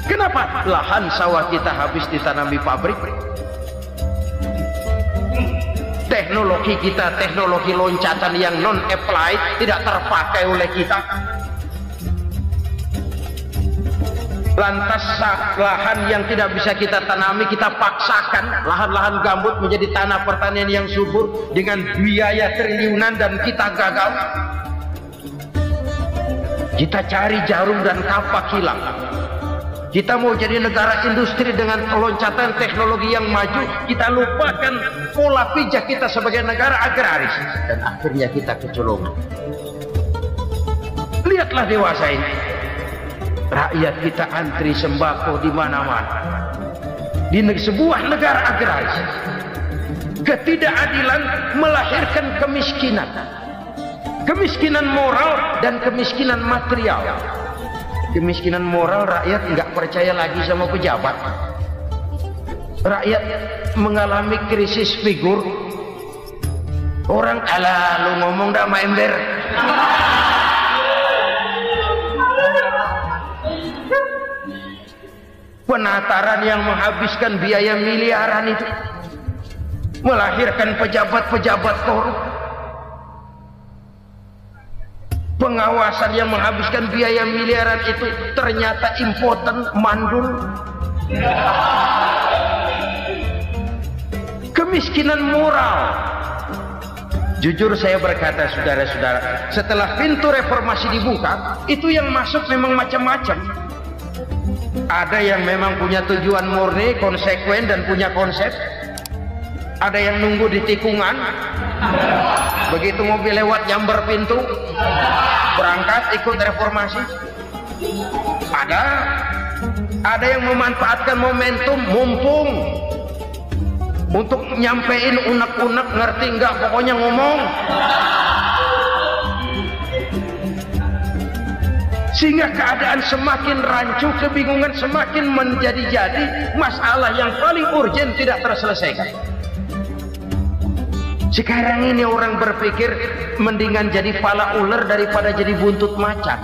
A: Kenapa? Lahan sawah kita habis ditanami pabrik. Teknologi kita, teknologi loncatan yang non-applied, tidak terpakai oleh kita. Lantas lahan yang tidak bisa kita tanami, kita paksakan lahan-lahan gambut menjadi tanah pertanian yang subur dengan biaya triliunan, dan kita gagal. Kita cari jarum dan kapak hilang. Kita mau jadi negara industri dengan loncatan teknologi yang maju, kita lupakan pola pijak kita sebagai negara agraris, dan akhirnya kita kecolongan. Lihatlah dewasa ini, rakyat kita antri sembako di mana-mana. Di sebuah negara agraris, ketidakadilan melahirkan kemiskinan, kemiskinan moral dan kemiskinan material. Kemiskinan moral, rakyat nggak percaya lagi sama pejabat. Rakyat mengalami krisis figur. Orang ala lu ngomong dah sama ember. Penataran yang menghabiskan biaya miliaran itu melahirkan pejabat-pejabat korup. Pengawasan yang menghabiskan biaya miliaran itu ternyata impoten, mandul. Kemiskinan moral. Jujur saya berkata, saudara-saudara, setelah pintu reformasi dibuka, itu yang masuk memang macam-macam. Ada yang memang punya tujuan murni, konsekuen, dan punya konsep. Ada yang nunggu di tikungan, begitu mobil lewat nyamber pintu, berangkat ikut reformasi. Ada yang memanfaatkan momentum, mumpung, untuk nyampein unek-unek, ngerti nggak, pokoknya ngomong. Sehingga keadaan semakin rancu, kebingungan semakin menjadi-jadi, masalah yang paling urgen tidak terselesaikan. Sekarang ini orang berpikir mendingan jadi pala ular daripada jadi buntut macan.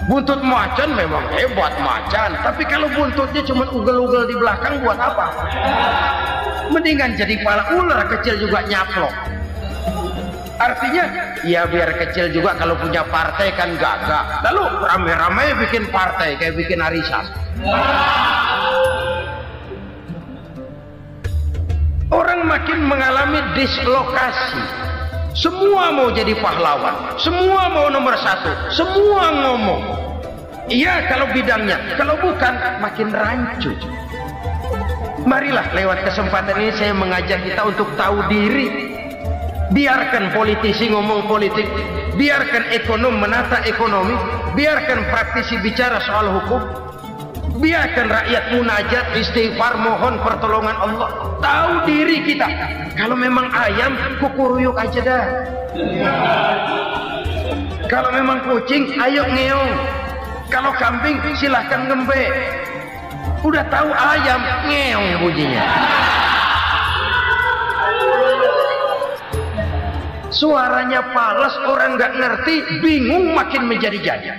A: Buntut macan memang hebat macan, tapi kalau buntutnya cuma ugel-ugel di belakang buat apa? Mendingan jadi pala ular, kecil juga nyaplok. Artinya ya biar kecil juga kalau punya partai kan gagah. Lalu rame-rame bikin partai kayak bikin arisan. Orang makin mengalami dislokasi. Semua mau jadi pahlawan, semua mau nomor satu, semua ngomong.
B: Iya kalau bidangnya, kalau bukan makin rancu. Marilah lewat kesempatan ini saya mengajak kita untuk tahu diri. Biarkan politisi ngomong politik, biarkan ekonom menata ekonomi, biarkan praktisi bicara soal hukum, biarkan rakyat munajat, istighfar, mohon pertolongan Allah. Tahu diri kita. Kalau memang ayam, kukuruyuk aja dah. Kalau memang kucing, ayo ngeong. Kalau kambing, silahkan ngembe. Udah tahu ayam, ngeong bunyinya. Suaranya palas, orang nggak ngerti, bingung, makin menjadi-jadi.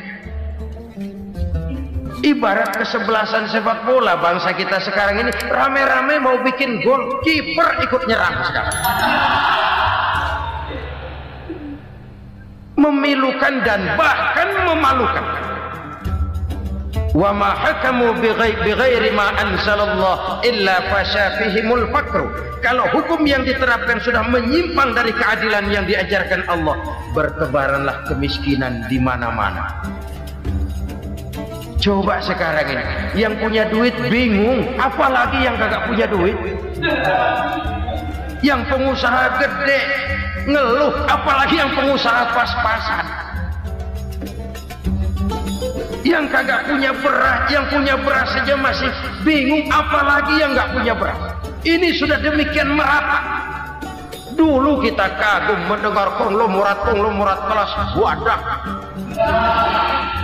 B: Ibarat kesebelasan sepak bola bangsa kita sekarang ini, rame-rame mau bikin gol, kiper ikut nyerang sekarang. Memilukan dan bahkan memalukan. Wa ma hakamu bighairi ma anzalallah illa fasha fihimul fakru. Kalau hukum yang diterapkan sudah menyimpang dari keadilan yang diajarkan Allah, bertebaranlah kemiskinan di mana-mana. Coba sekarang ini, yang punya duit bingung, apalagi yang kagak punya duit. Yang pengusaha gede ngeluh, apalagi yang pengusaha pas-pasan. Yang kagak punya beras, yang punya beras saja masih bingung, apalagi yang nggak punya beras. Ini sudah demikian merata. Dulu kita kagum mendengar konglomerat kelas wadah,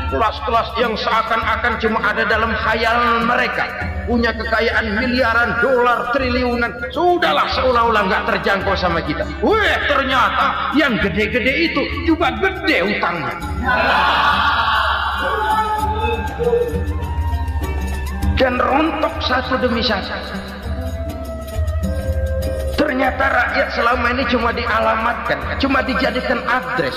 B: kelas-kelas yang seakan-akan cuma ada dalam khayal mereka, punya kekayaan miliaran dolar, triliunan. Sudahlah, seolah-olah nggak terjangkau sama kita. Weh, ternyata yang gede-gede itu juga gede utangnya. Dan rontok satu demi satu. Ternyata rakyat selama ini cuma dialamatkan, cuma dijadikan address.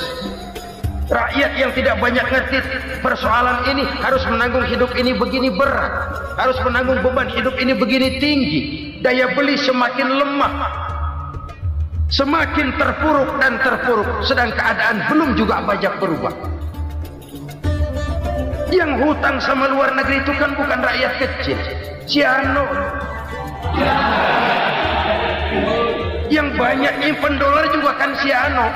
B: Rakyat yang tidak banyak ngerti persoalan ini harus menanggung hidup ini begini berat, harus menanggung beban hidup ini begini tinggi. Daya beli semakin lemah, semakin terpuruk dan terpuruk, sedang keadaan belum juga banyak berubah. Yang hutang sama luar negeri itu kan bukan rakyat kecil, Ciano. Yang banyak nyimpen dolar juga kan Ciano.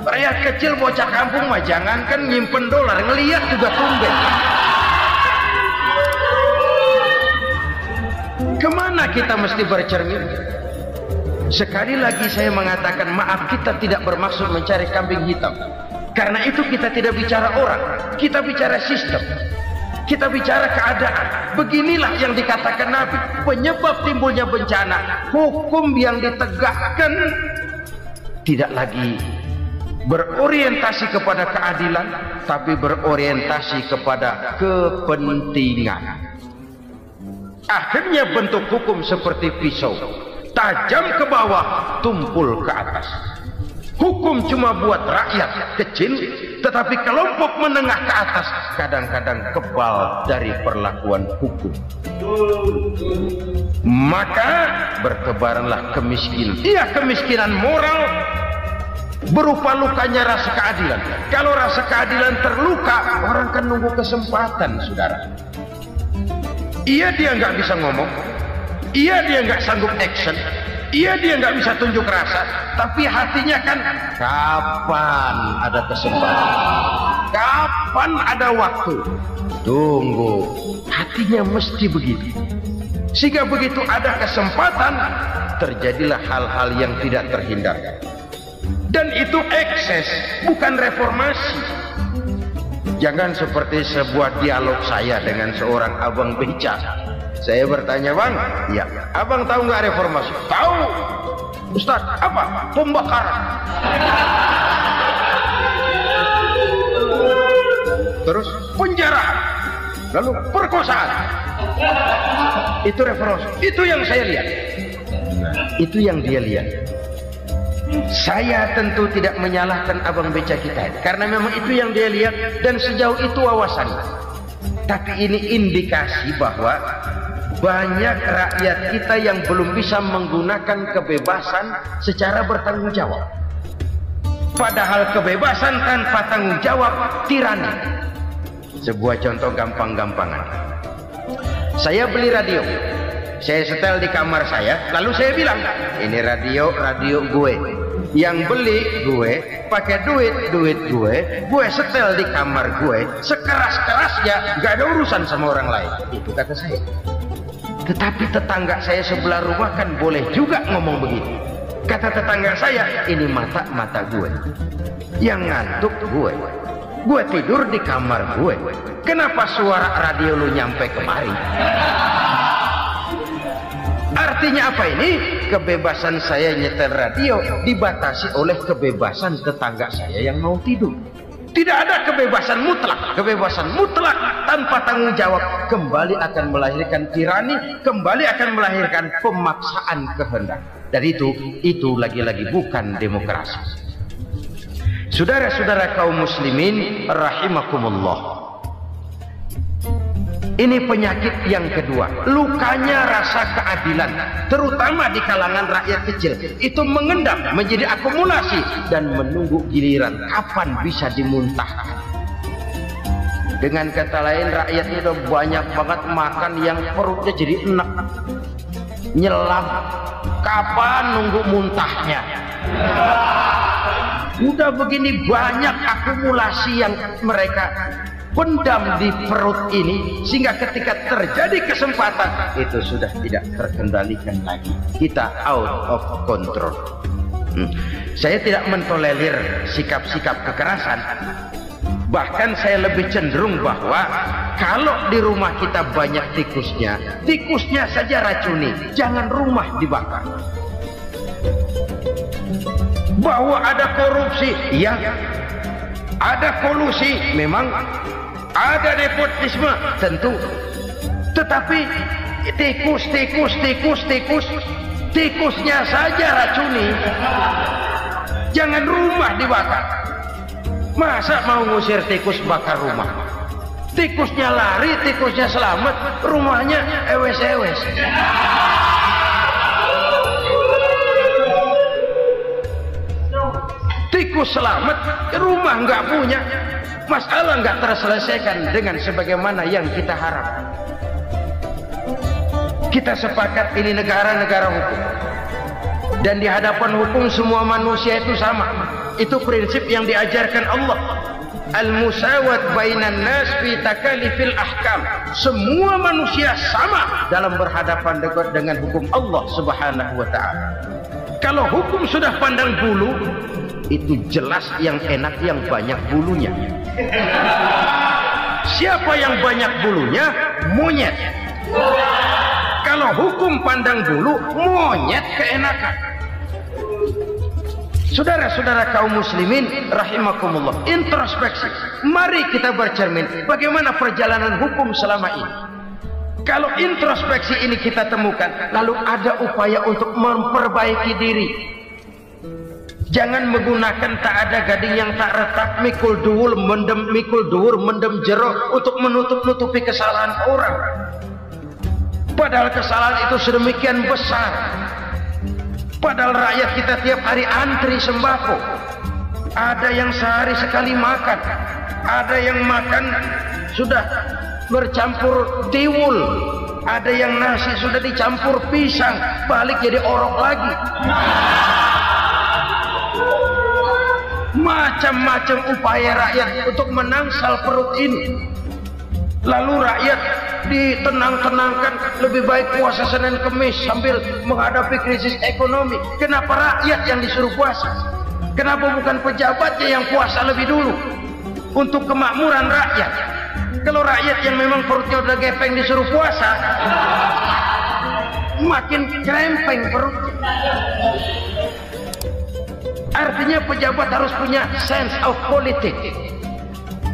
B: Rakyat kecil bocah kampung mah jangankan nyimpen dolar, ngelihat juga tumben. Kemana kita mesti bercermin? Sekali lagi saya mengatakan maaf, kita tidak bermaksud mencari kambing hitam. Karena itu kita tidak bicara orang, kita bicara sistem, kita bicara keadaan. Beginilah yang dikatakan Nabi, penyebab timbulnya bencana, hukum yang ditegakkan tidak lagi berorientasi kepada keadilan, tapi berorientasi kepada kepentingan. Akhirnya bentuk hukum seperti pisau, tajam ke bawah, tumpul ke atas. Hukum cuma buat rakyat kecil, tetapi kelompok menengah ke atas kadang-kadang kebal dari perlakuan hukum. Maka bertebaranlah kemiskinan. Iya, kemiskinan moral berupa lukanya rasa keadilan. Kalau rasa keadilan terluka, orang kan nunggu kesempatan, saudara. Iya, dia nggak bisa ngomong. Iya, dia nggak sanggup action. Iya, dia nggak bisa tunjuk rasa, tapi hatinya kan kapan ada kesempatan, kapan ada waktu, tunggu. Hatinya mesti begitu. Sehingga begitu ada kesempatan, terjadilah hal-hal yang tidak terhindarkan. Dan itu ekses, bukan reformasi. Jangan seperti sebuah dialog saya dengan seorang abang beca. Saya bertanya, bang, ya, abang tahu nggak reformasi? Tahu, Ustaz. Apa? Pembakaran. Terus penjarahan, lalu perkosaan. Itu reformasi. Itu yang saya lihat. Itu yang dia lihat. Saya tentu tidak menyalahkan abang beca kita, karena memang itu yang dia lihat dan sejauh itu wawasannya. Tapi ini indikasi bahwa banyak rakyat kita yang belum bisa menggunakan kebebasan secara bertanggung jawab. Padahal kebebasan tanpa tanggung jawab tirani. Sebuah contoh gampang-gampangan. Saya beli radio, saya setel di kamar saya, lalu saya bilang, ini radio gue. Yang beli gue, pakai duit gue setel di kamar gue, sekeras-kerasnya, gak ada urusan sama orang lain. Itu kata saya. Tetapi tetangga saya sebelah rumah kan boleh juga ngomong begitu. Kata tetangga saya, ini mata gue, yang ngantuk gue tidur di kamar gue. Kenapa suara radio lu nyampe kemari? Artinya apa ini? Kebebasan saya nyetel radio dibatasi oleh kebebasan tetangga saya yang mau tidur. Tidak ada kebebasan mutlak. Kebebasan mutlak tanpa tanggung jawab kembali akan melahirkan tirani, kembali akan melahirkan pemaksaan kehendak. Dan itu lagi-lagi bukan demokrasi. Saudara-saudara kaum muslimin rahimakumullah. Ini penyakit yang kedua, lukanya rasa keadilan, terutama di kalangan rakyat kecil. Itu mengendap menjadi akumulasi dan menunggu giliran kapan bisa dimuntahkan. Dengan kata lain, rakyat itu banyak banget makan yang perutnya jadi enak, nyelam. Kapan nunggu muntahnya? Udah begini banyak akumulasi yang mereka pendam di perut ini, sehingga ketika terjadi kesempatan itu sudah tidak terkendalikan lagi. Kita out of control. Saya tidak mentolerir sikap-sikap kekerasan. Bahkan saya lebih cenderung bahwa kalau di rumah kita banyak tikusnya saja racuni, jangan rumah dibakar. Bahwa ada korupsi, ya, ada kolusi, memang ada nepotisme, tentu. Tetapi tikusnya saja racuni, jangan rumah dibakar. Masa mau ngusir tikus bakar rumah? Tikusnya lari, tikusnya selamat, rumahnya ewes-ewes. Tikus selamat, rumah nggak punya, masalah nggak terselesaikan dengan sebagaimana yang kita harapkan. Kita sepakat ini negara hukum, dan di hadapan hukum semua manusia itu sama. Itu prinsip yang diajarkan Allah. Al-musawat bainan nas fi takalifil ahkam. Semua manusia sama dalam berhadapan dengan hukum Allah Subhanahu wa taala. Kalau hukum sudah pandang bulu, itu jelas yang enak yang banyak bulunya. Siapa yang banyak bulunya? Monyet. Kalau hukum pandang bulu, monyet keenakan. Saudara-saudara kaum muslimin rahimakumullah, introspeksi. Mari kita bercermin bagaimana perjalanan hukum selama ini. Kalau introspeksi ini kita temukan, lalu ada upaya untuk memperbaiki diri. Jangan menggunakan tak ada gading yang tak retak, mikul dhuwur mendem jero untuk menutup-nutupi kesalahan orang. Padahal kesalahan itu sedemikian besar. Padahal rakyat kita tiap hari antri sembako. Ada yang sehari sekali makan, ada yang makan sudah bercampur tiwul, ada yang nasi sudah dicampur pisang, balik jadi orok lagi. Macam-macam upaya rakyat untuk menangsal perut ini. Lalu rakyat ditenang-tenangkan, lebih baik puasa Senin Kemis sambil menghadapi krisis ekonomi. Kenapa rakyat yang disuruh puasa? Kenapa bukan pejabatnya yang puasa lebih dulu untuk kemakmuran rakyat? Kalau rakyat yang memang perutnya udah gepeng disuruh puasa, makin krempeng perutnya. Artinya pejabat harus punya sense of politics.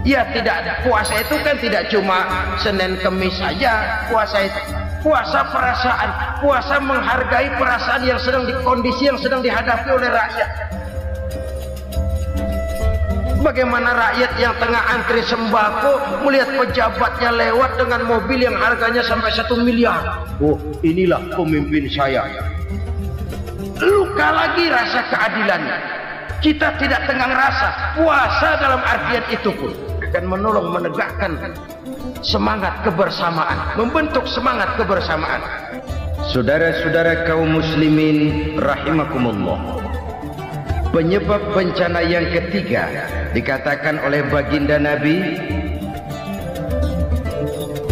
B: Ya, tidak, puasa itu kan tidak cuma Senin Kemis saja. Puasa itu puasa perasaan, puasa menghargai perasaan yang sedang kondisi yang sedang dihadapi oleh rakyat. Bagaimana rakyat yang tengah antri sembako melihat pejabatnya lewat dengan mobil yang harganya sampai 1 miliar. Oh, inilah pemimpin saya. Luka lagi rasa keadilannya. Kita tidak tenggang rasa. Puasa dalam artian itu pun akan menolong menegakkan semangat kebersamaan, membentuk semangat kebersamaan.
A: Saudara-saudara kaum muslimin rahimakumullah, penyebab bencana yang ketiga dikatakan oleh baginda Nabi,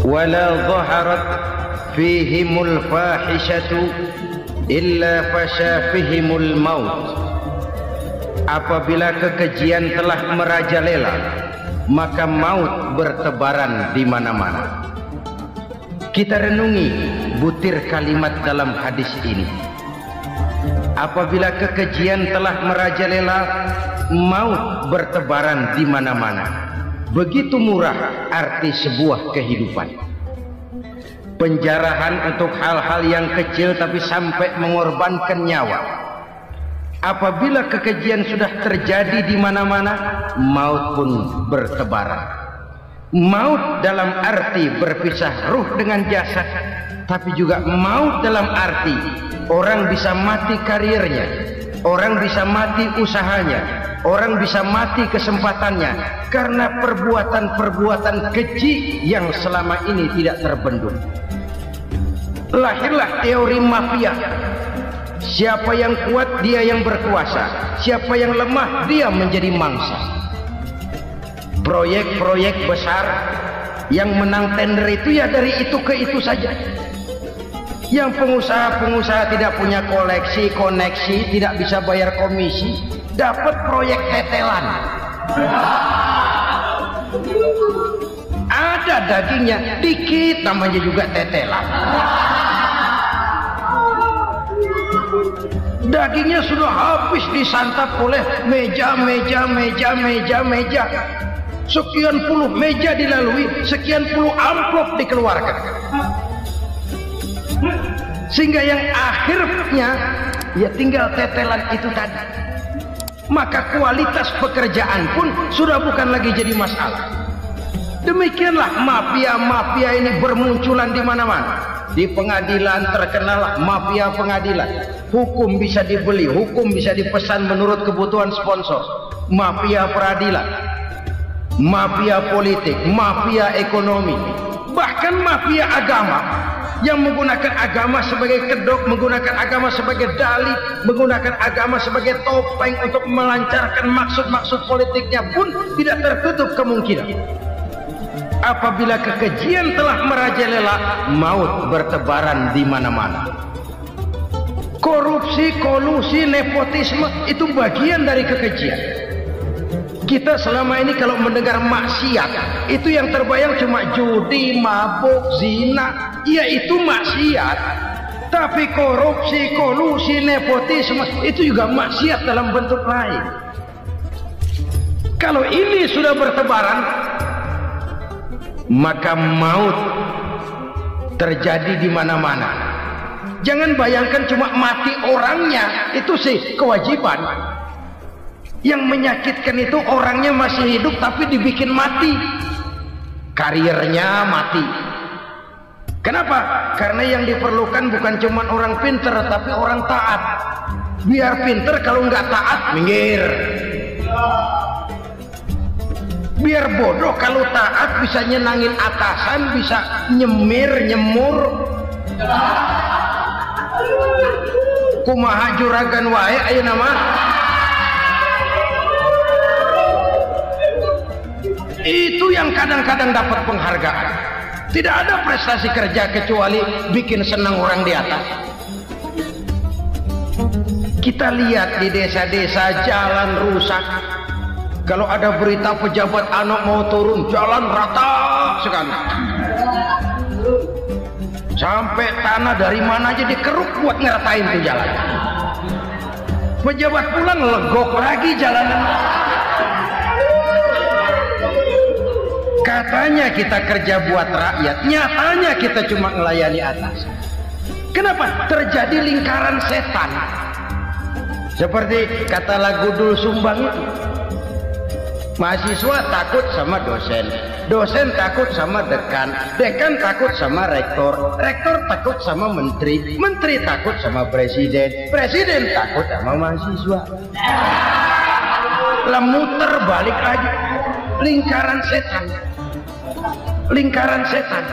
A: wala dhaharat fihimul fahishatu illa fasha fihimul maut. Apabila kekejian telah merajalela, maka maut bertebaran di mana-mana. Kita renungi butir kalimat dalam hadis ini. Apabila kekejian telah merajalela, maut bertebaran di mana-mana. Begitu murah arti sebuah kehidupan. Penjarahan untuk hal-hal yang kecil tapi sampai mengorbankan nyawa. Apabila kekejian sudah terjadi di mana-mana, maut pun bertebaran. Maut dalam arti berpisah ruh dengan jasad, tapi juga maut dalam arti orang bisa mati karirnya, orang bisa mati usahanya, orang bisa mati kesempatannya karena perbuatan-perbuatan keji yang selama ini tidak terbendung. Lahirlah teori mafia. Siapa yang kuat dia yang berkuasa, siapa yang lemah dia menjadi mangsa. Proyek-proyek besar yang menang tender itu ya dari itu ke itu saja. Yang pengusaha-pengusaha tidak punya koneksi, tidak bisa bayar komisi, dapat proyek tetelan. Ada dagingnya dikit, namanya juga tetelan. Dagingnya sudah habis disantap oleh meja. Sekian puluh meja dilalui, sekian puluh amplop dikeluarkan. Sehingga yang akhirnya ya tinggal tetelan itu tadi. Maka kualitas pekerjaan pun sudah bukan lagi jadi masalah. Demikianlah mafia-mafia ini bermunculan di mana-mana. Di pengadilan terkenal mafia pengadilan. Hukum bisa dibeli, hukum bisa dipesan menurut kebutuhan sponsor. Mafia peradilan, mafia politik, mafia ekonomi, bahkan mafia agama yang menggunakan agama sebagai kedok, menggunakan agama sebagai dalih, menggunakan agama sebagai topeng untuk melancarkan maksud-maksud politiknya pun tidak tertutup kemungkinan. Apabila kekejian telah merajalela, maut bertebaran di mana-mana. Korupsi, kolusi, nepotisme itu bagian dari kekejian. Kita selama ini kalau mendengar maksiat, itu yang terbayang cuma judi, mabuk, zina. Ya itu maksiat. Tapi korupsi, kolusi, nepotisme itu juga maksiat dalam bentuk lain. Kalau ini sudah bertebaran, maka maut terjadi di mana-mana. Jangan bayangkan cuma mati orangnya, itu sih kewajiban. Yang menyakitkan itu orangnya masih hidup tapi dibikin mati, karirnya mati. Kenapa? Karena yang diperlukan bukan cuma orang pinter tapi orang taat. Biar pinter, kalau nggak taat minggir. Biar bodoh, kalau taat bisa nyenangin atasan, bisa nyemur. Kumaha juragan wae ayo nama. Itu yang kadang-kadang dapat penghargaan. Tidak ada prestasi kerja kecuali bikin senang orang di atas. Kita lihat di desa-desa jalan rusak. Kalau ada berita pejabat anak mau turun, jalan rata sekali. Sampai tanah dari mana aja dikeruk buat ngeratain tuh jalan. Pejabat pulang legok lagi jalanan. Katanya kita kerja buat rakyat, nyatanya kita cuma melayani atas. Kenapa? Terjadi lingkaran setan. Seperti kata lagu Dul Sumbang itu. Mahasiswa takut sama dosen, dosen takut sama dekan, dekan takut sama rektor, rektor takut sama menteri, menteri takut sama presiden, presiden takut sama mahasiswa. Lah muter balik lagi.
B: lingkaran setan. Lingkaran setan.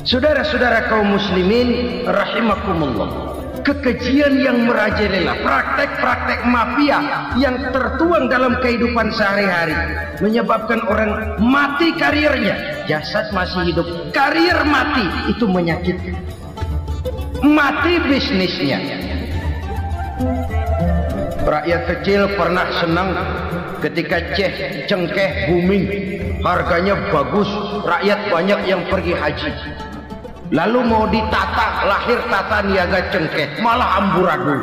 B: Saudara-saudara kaum muslimin rahimakumullah, kekejian yang merajalela, praktek-praktek mafia yang tertuang dalam kehidupan sehari-hari menyebabkan orang mati karirnya, jasad masih hidup, karir mati, itu menyakitkan. Mati bisnisnya. Rakyat kecil pernah senang ketika cengkeh booming, harganya bagus, rakyat banyak yang pergi haji. Lalu mau ditata, lahir tata niaga cengkeh, malah amburadul.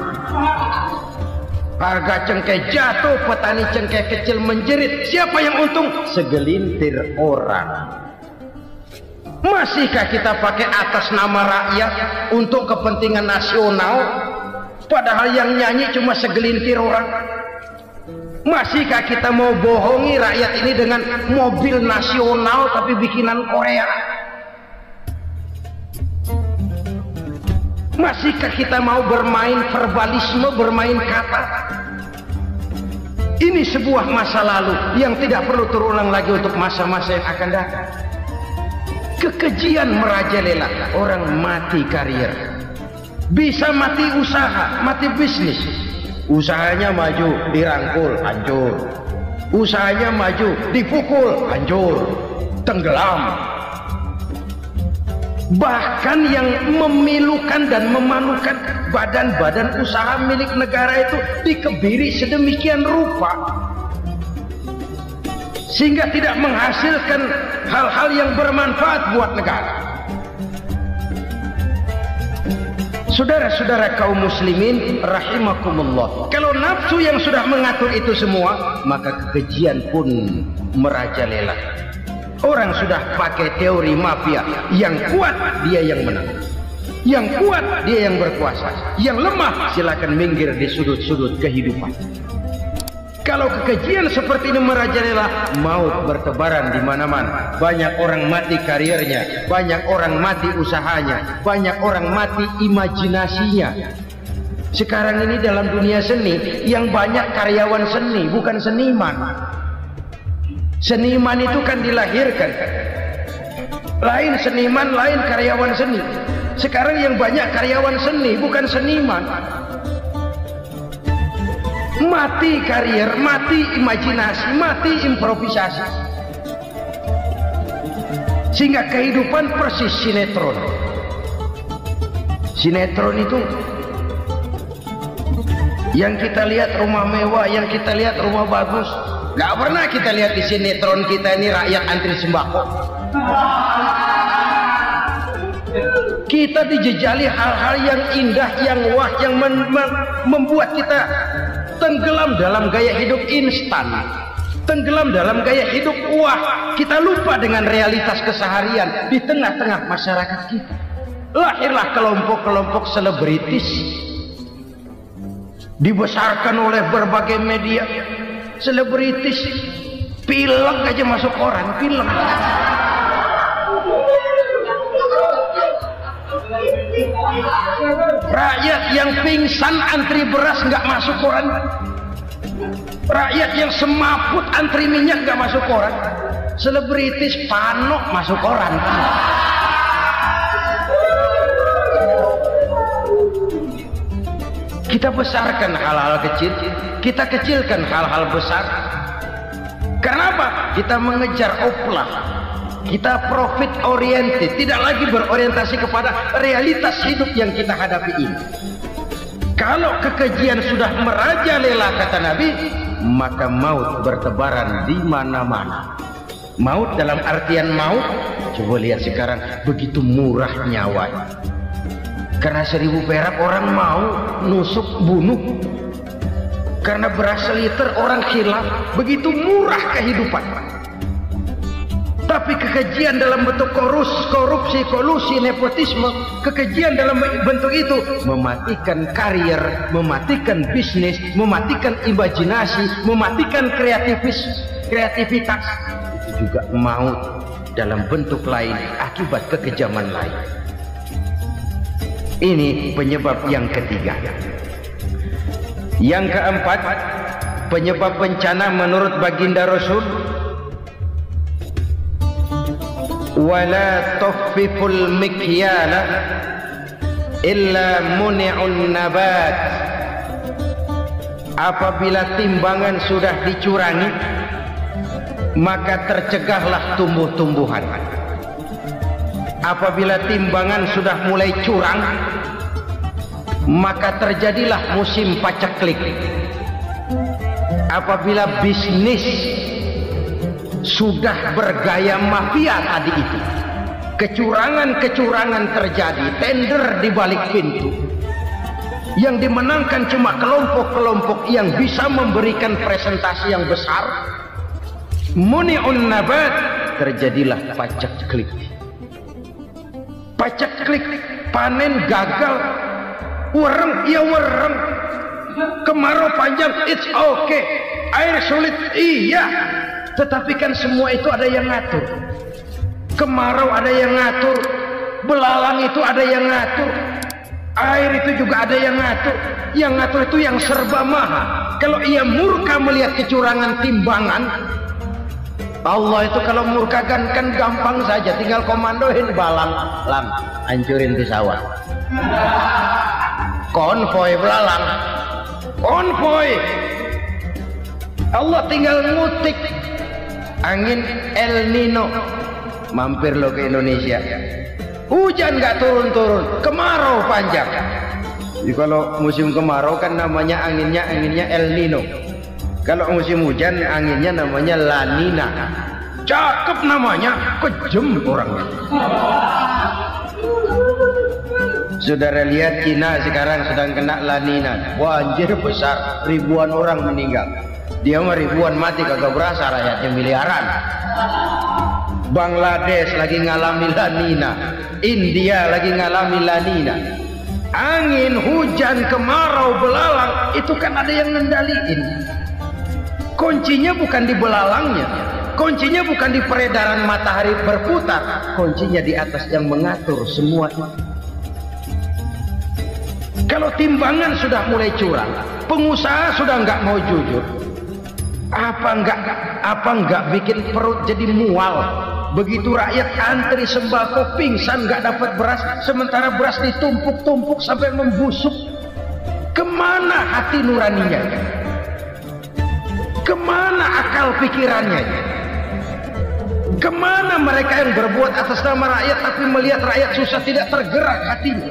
B: Harga cengkeh jatuh, petani cengkeh kecil menjerit. Siapa yang untung? Segelintir orang. Masihkah kita pakai atas nama rakyat untuk kepentingan nasional, padahal yang nyanyi cuma segelintir orang? Masihkah kita mau bohongi rakyat ini dengan mobil nasional tapi bikinan Korea? Masihkah kita mau bermain verbalisme, bermain kata? Ini sebuah masa lalu yang tidak perlu terulang lagi untuk masa-masa yang akan datang. Kekejian merajalela, orang mati karir. Bisa mati usaha, mati bisnis. Usahanya maju, dirangkul, hancur. Usahanya maju, dipukul, hancur, tenggelam. Bahkan yang memilukan dan memalukan badan-badan usaha milik negara itu dikebiri sedemikian rupa sehingga tidak menghasilkan hal-hal yang bermanfaat buat negara. Saudara-saudara kaum muslimin rahimakumullah, kalau nafsu yang sudah mengatur itu semua, maka kekejian pun merajalela. Orang sudah pakai teori mafia, yang kuat dia yang menang, yang kuat dia yang berkuasa, yang lemah silakan minggir di sudut-sudut kehidupan. Kalau kekejian seperti ini merajalela, maut bertebaran di mana-mana. Banyak orang mati karirnya, banyak orang mati usahanya, banyak orang mati imajinasinya. Sekarang ini dalam dunia seni yang banyak karyawan seni, bukan seniman. Seniman itu kan dilahirkan, lain seniman, lain karyawan seni. Sekarang yang banyak karyawan seni, bukan seniman. Mati karir, mati imajinasi, mati improvisasi, sehingga kehidupan persis sinetron. Sinetron itu yang kita lihat rumah mewah, yang kita lihat rumah bagus. Gak pernah kita lihat di sinetron kita ini rakyat antri sembako. Kita dijejali hal-hal yang indah, yang wah, yang membuat kita tenggelam dalam gaya hidup instan, tenggelam dalam gaya hidup wah. Kita lupa dengan realitas keseharian di tengah-tengah masyarakat kita. Lahirlah kelompok-kelompok selebritis, dibesarkan oleh berbagai media. Selebritis pilek aja masuk koran, pilek. Rakyat yang pingsan antri beras nggak masuk koran. Rakyat yang semaput antri minyak nggak masuk koran. Selebritis panok masuk koran. Kita besarkan hal-hal kecil, kita kecilkan hal-hal besar. Kenapa? Kita mengejar oplah, kita profit oriented, tidak lagi berorientasi kepada realitas hidup yang kita hadapi ini. Kalau kekejian sudah merajalela, kata Nabi, maka maut bertebaran di mana-mana. Maut dalam artian maut, coba lihat sekarang begitu murah nyawanya. Karena 1000 perak orang mau nusuk bunuh. Karena beras seliter orang khilaf. Begitu murah kehidupan. Tapi kekejian dalam bentuk korupsi, kolusi, nepotisme, kekejian dalam bentuk itu mematikan karir, mematikan bisnis, mematikan imajinasi, mematikan kreativitas. Itu juga maut dalam bentuk lain akibat kekejaman lain. Ini penyebab yang ketiga. Yang keempat, penyebab bencana menurut baginda Rasul, wala tuffiful mikyala illa muni'un nabat. Apabila timbangan sudah dicurangi, maka tercegahlah tumbuh-tumbuhan. Apabila timbangan sudah mulai curang, maka terjadilah musim paceklik. Apabila bisnis sudah bergaya mafia tadi itu, kecurangan-kecurangan terjadi, tender di balik pintu, yang dimenangkan cuma kelompok-kelompok yang bisa memberikan presentasi yang besar, muni'un nabat, terjadilah paceklik. Paceklik, panen gagal, wereng, ya wereng, kemarau panjang, it's okay, air sulit, iya, tetapi kan semua itu ada yang ngatur. Kemarau ada yang ngatur, belalang itu ada yang ngatur, air itu juga ada yang ngatur. Yang ngatur itu yang serba maha. Kalau ia murka melihat kecurangan timbangan, Allah itu kalau murka kan gampang saja, tinggal komandoin balang, lam, hancurin pesawat. Konvoy belalang, konvoy. Allah tinggal ngutik angin El Nino, mampir lo ke Indonesia. Hujan nggak turun-turun, kemarau panjang. Jadi kalau musim kemarau kan namanya anginnya El Nino. Kalau musim hujan anginnya namanya La Nina. Cakep namanya, kejem orangnya. Saudara lihat Cina sekarang sedang kena La Nina, banjir besar, ribuan orang meninggal. Dia mah ribuan mati kagak berasa, rakyatnya miliaran. Bangladesh lagi ngalami La Nina, India lagi ngalami La Nina. Angin, hujan, kemarau, belalang itu kan ada yang ngendaliin. Kuncinya bukan di belalangnya, kuncinya bukan di peredaran matahari berputar, kuncinya di atas yang mengatur semua itu. Kalau timbangan sudah mulai curang, pengusaha sudah nggak mau jujur, apa nggak bikin perut jadi mual? Begitu rakyat antri sembako pingsan nggak dapat beras, sementara beras ditumpuk-tumpuk sampai membusuk. Kemana hati nuraninya? Kemana akal pikirannya? Kemana mereka yang berbuat atas nama rakyat tapi melihat rakyat susah tidak tergerak hatinya?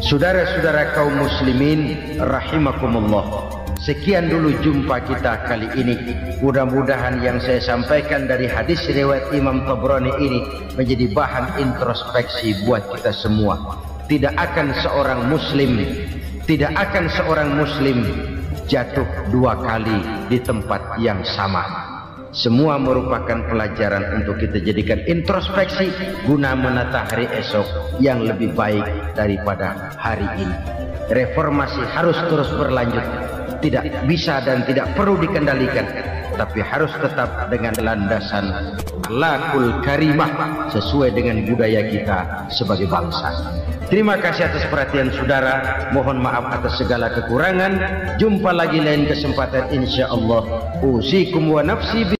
B: Saudara-saudara kaum muslimin rahimakumullah, sekian dulu jumpa kita kali ini. Mudah-mudahan yang saya sampaikan dari hadis riwayat Imam Tabrani ini menjadi bahan introspeksi buat kita semua. Tidak akan seorang muslim jatuh dua kali di tempat yang sama. Semua merupakan pelajaran untuk kita jadikan introspeksi guna menata hari esok yang lebih baik daripada hari ini. Reformasi harus terus berlanjut, tidak bisa dan tidak perlu dikendalikan, tapi harus tetap dengan landasan akhlakul karimah sesuai dengan budaya kita sebagai bangsa. Terima kasih atas perhatian saudara. Mohon maaf atas segala kekurangan. Jumpa lagi lain kesempatan insyaallah. Usikum wa nafsi.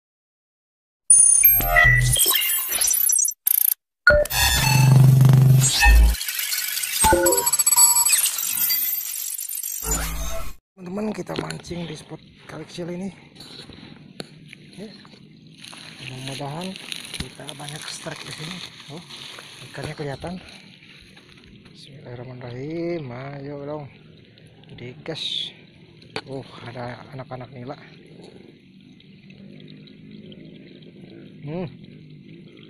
C: Teman-teman, kita mancing di spot kali kecil ini ya. Mudah-mudahan kita banyak strike di sini. Oh, ikannya kelihatan. Bismillahirrahmanirrahim. Ayo dong, digas. Ada anak-anak nila.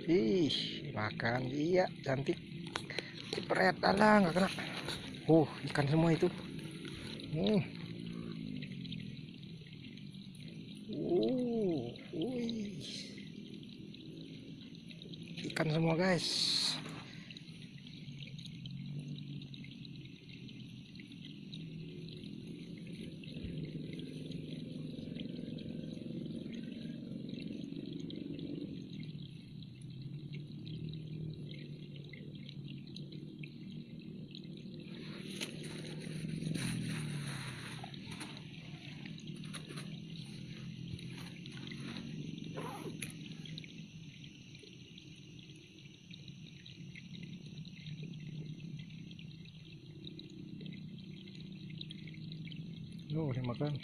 C: Ih, makan. Iya, cantik. Jepret, alah, nggak kena. Ikan semua itu. Ikan semua guys. Oh, dimakan.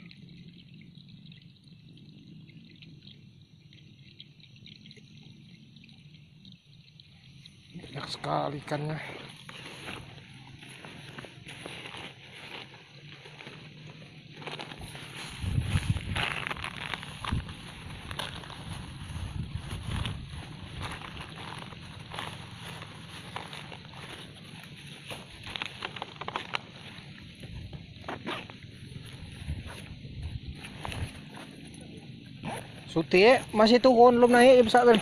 C: Banyak sekali ikannya. Suti masih turun belum naik besar kan?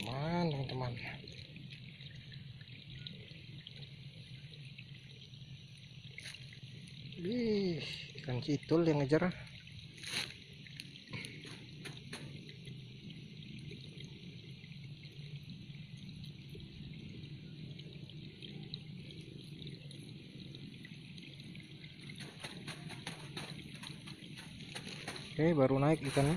C: Wah, teman-teman. Ih, ikan citul yang ngejar. Oke, baru naik ikannya.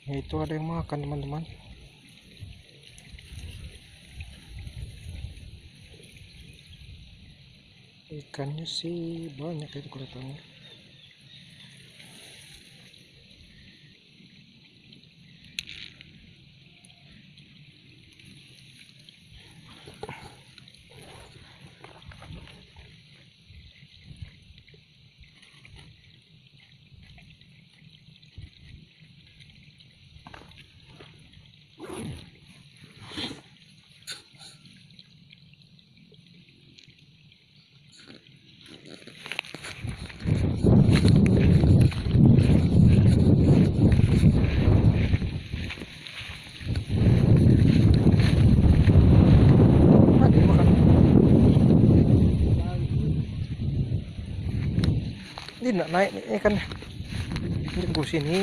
C: Ya, itu ada yang makan teman-teman. Ikannya sih banyak itu kelihatannya. Ada yang makan. Ini nak naik nih ikan. Ini ke sini.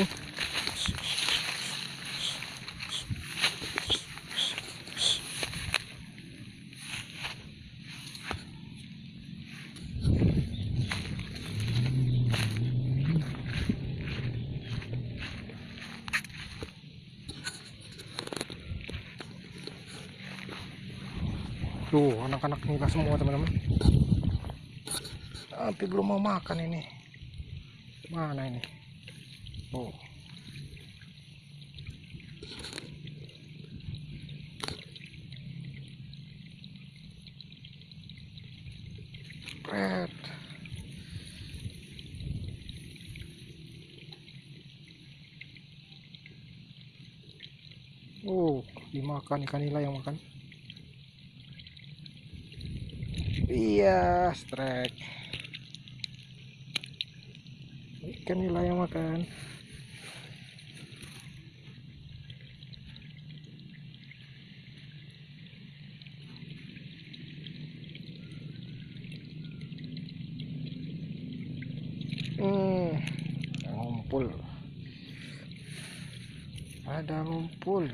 C: Tuh, anak-anak ngilah semua teman-teman. Tapi belum mau makan ini. Mana ini? Oh. Pret. Oh, dimakan ikan nila yang makan. Iya, strike. Ikan nila yang makan. Ngumpul. Ada ngumpul.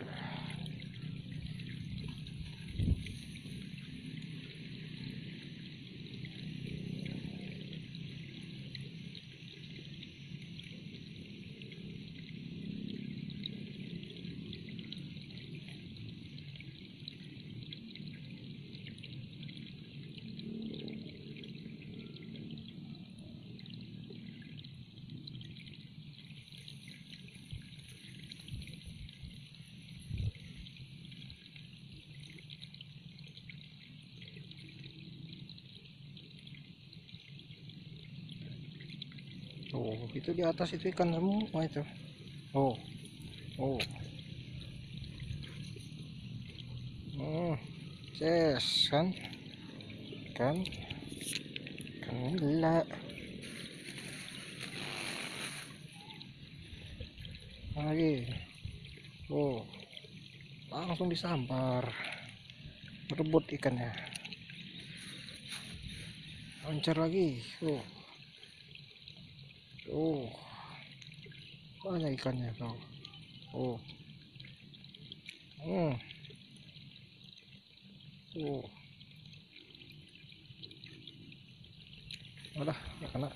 C: Oh, itu di atas itu ikan semua itu. Oh, oh. Yes, kan gila lagi. Oh, langsung disambar, berebut ikannya, lancar lagi. Oh, banyak ikannya kau. Oh, oh, udah ya kena.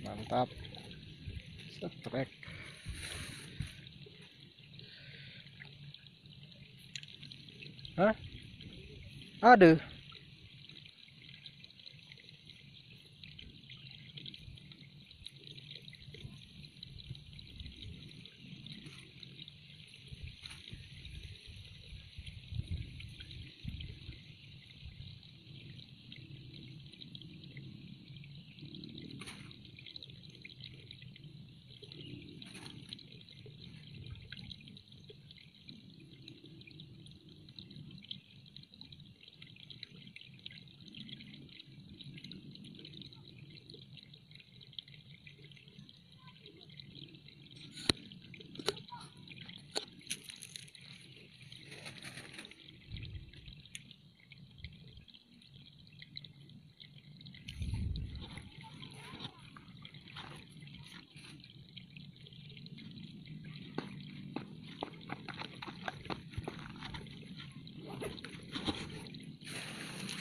C: Mantap, setrek. Hah? Ada.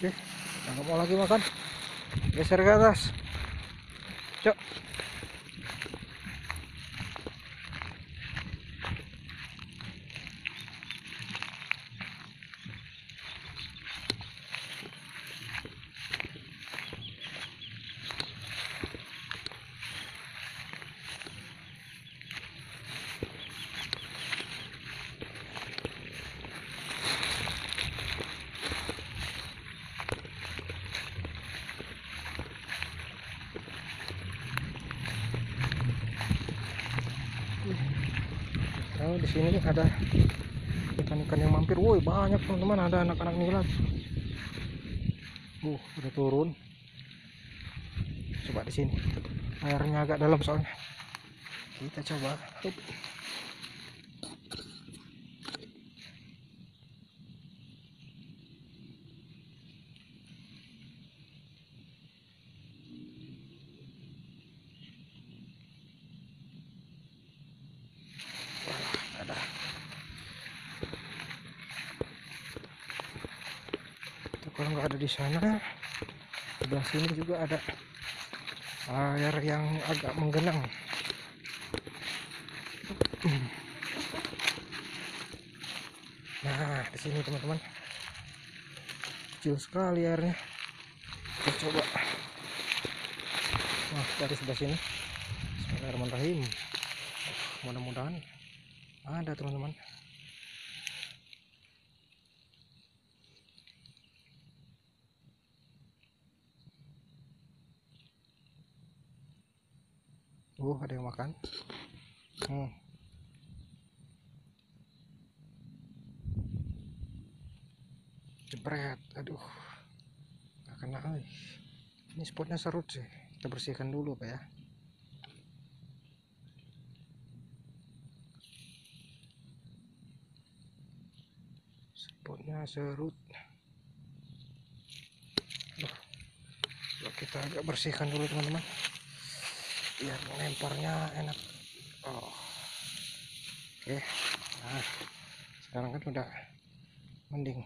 C: Oke, nggak mau lagi makan, geser ke atas, cok. Nah, di sini ada ikan-ikan yang mampir. Woi, banyak teman-teman, ada anak-anak nilat. Udah turun. Coba di sini. Airnya agak dalam soalnya. Kita coba. Ada. Kalau nggak ada di sana, sebelah sini juga ada air yang agak menggenang. Nah, di sini teman-teman, kecil sekali airnya. Kita coba. Nah, dari sebelah sini. Bismillahirrahmanirrahim. Mudah-mudahan ada teman-teman. Ada yang makan. Jebret, aduh, nggak kena. Ini spotnya serut sih, kita bersihkan dulu Pak ya. Spotnya serut. Kita agak bersihkan dulu teman-teman, biar lemparnya enak. Oke, nah sekarang kan udah mending.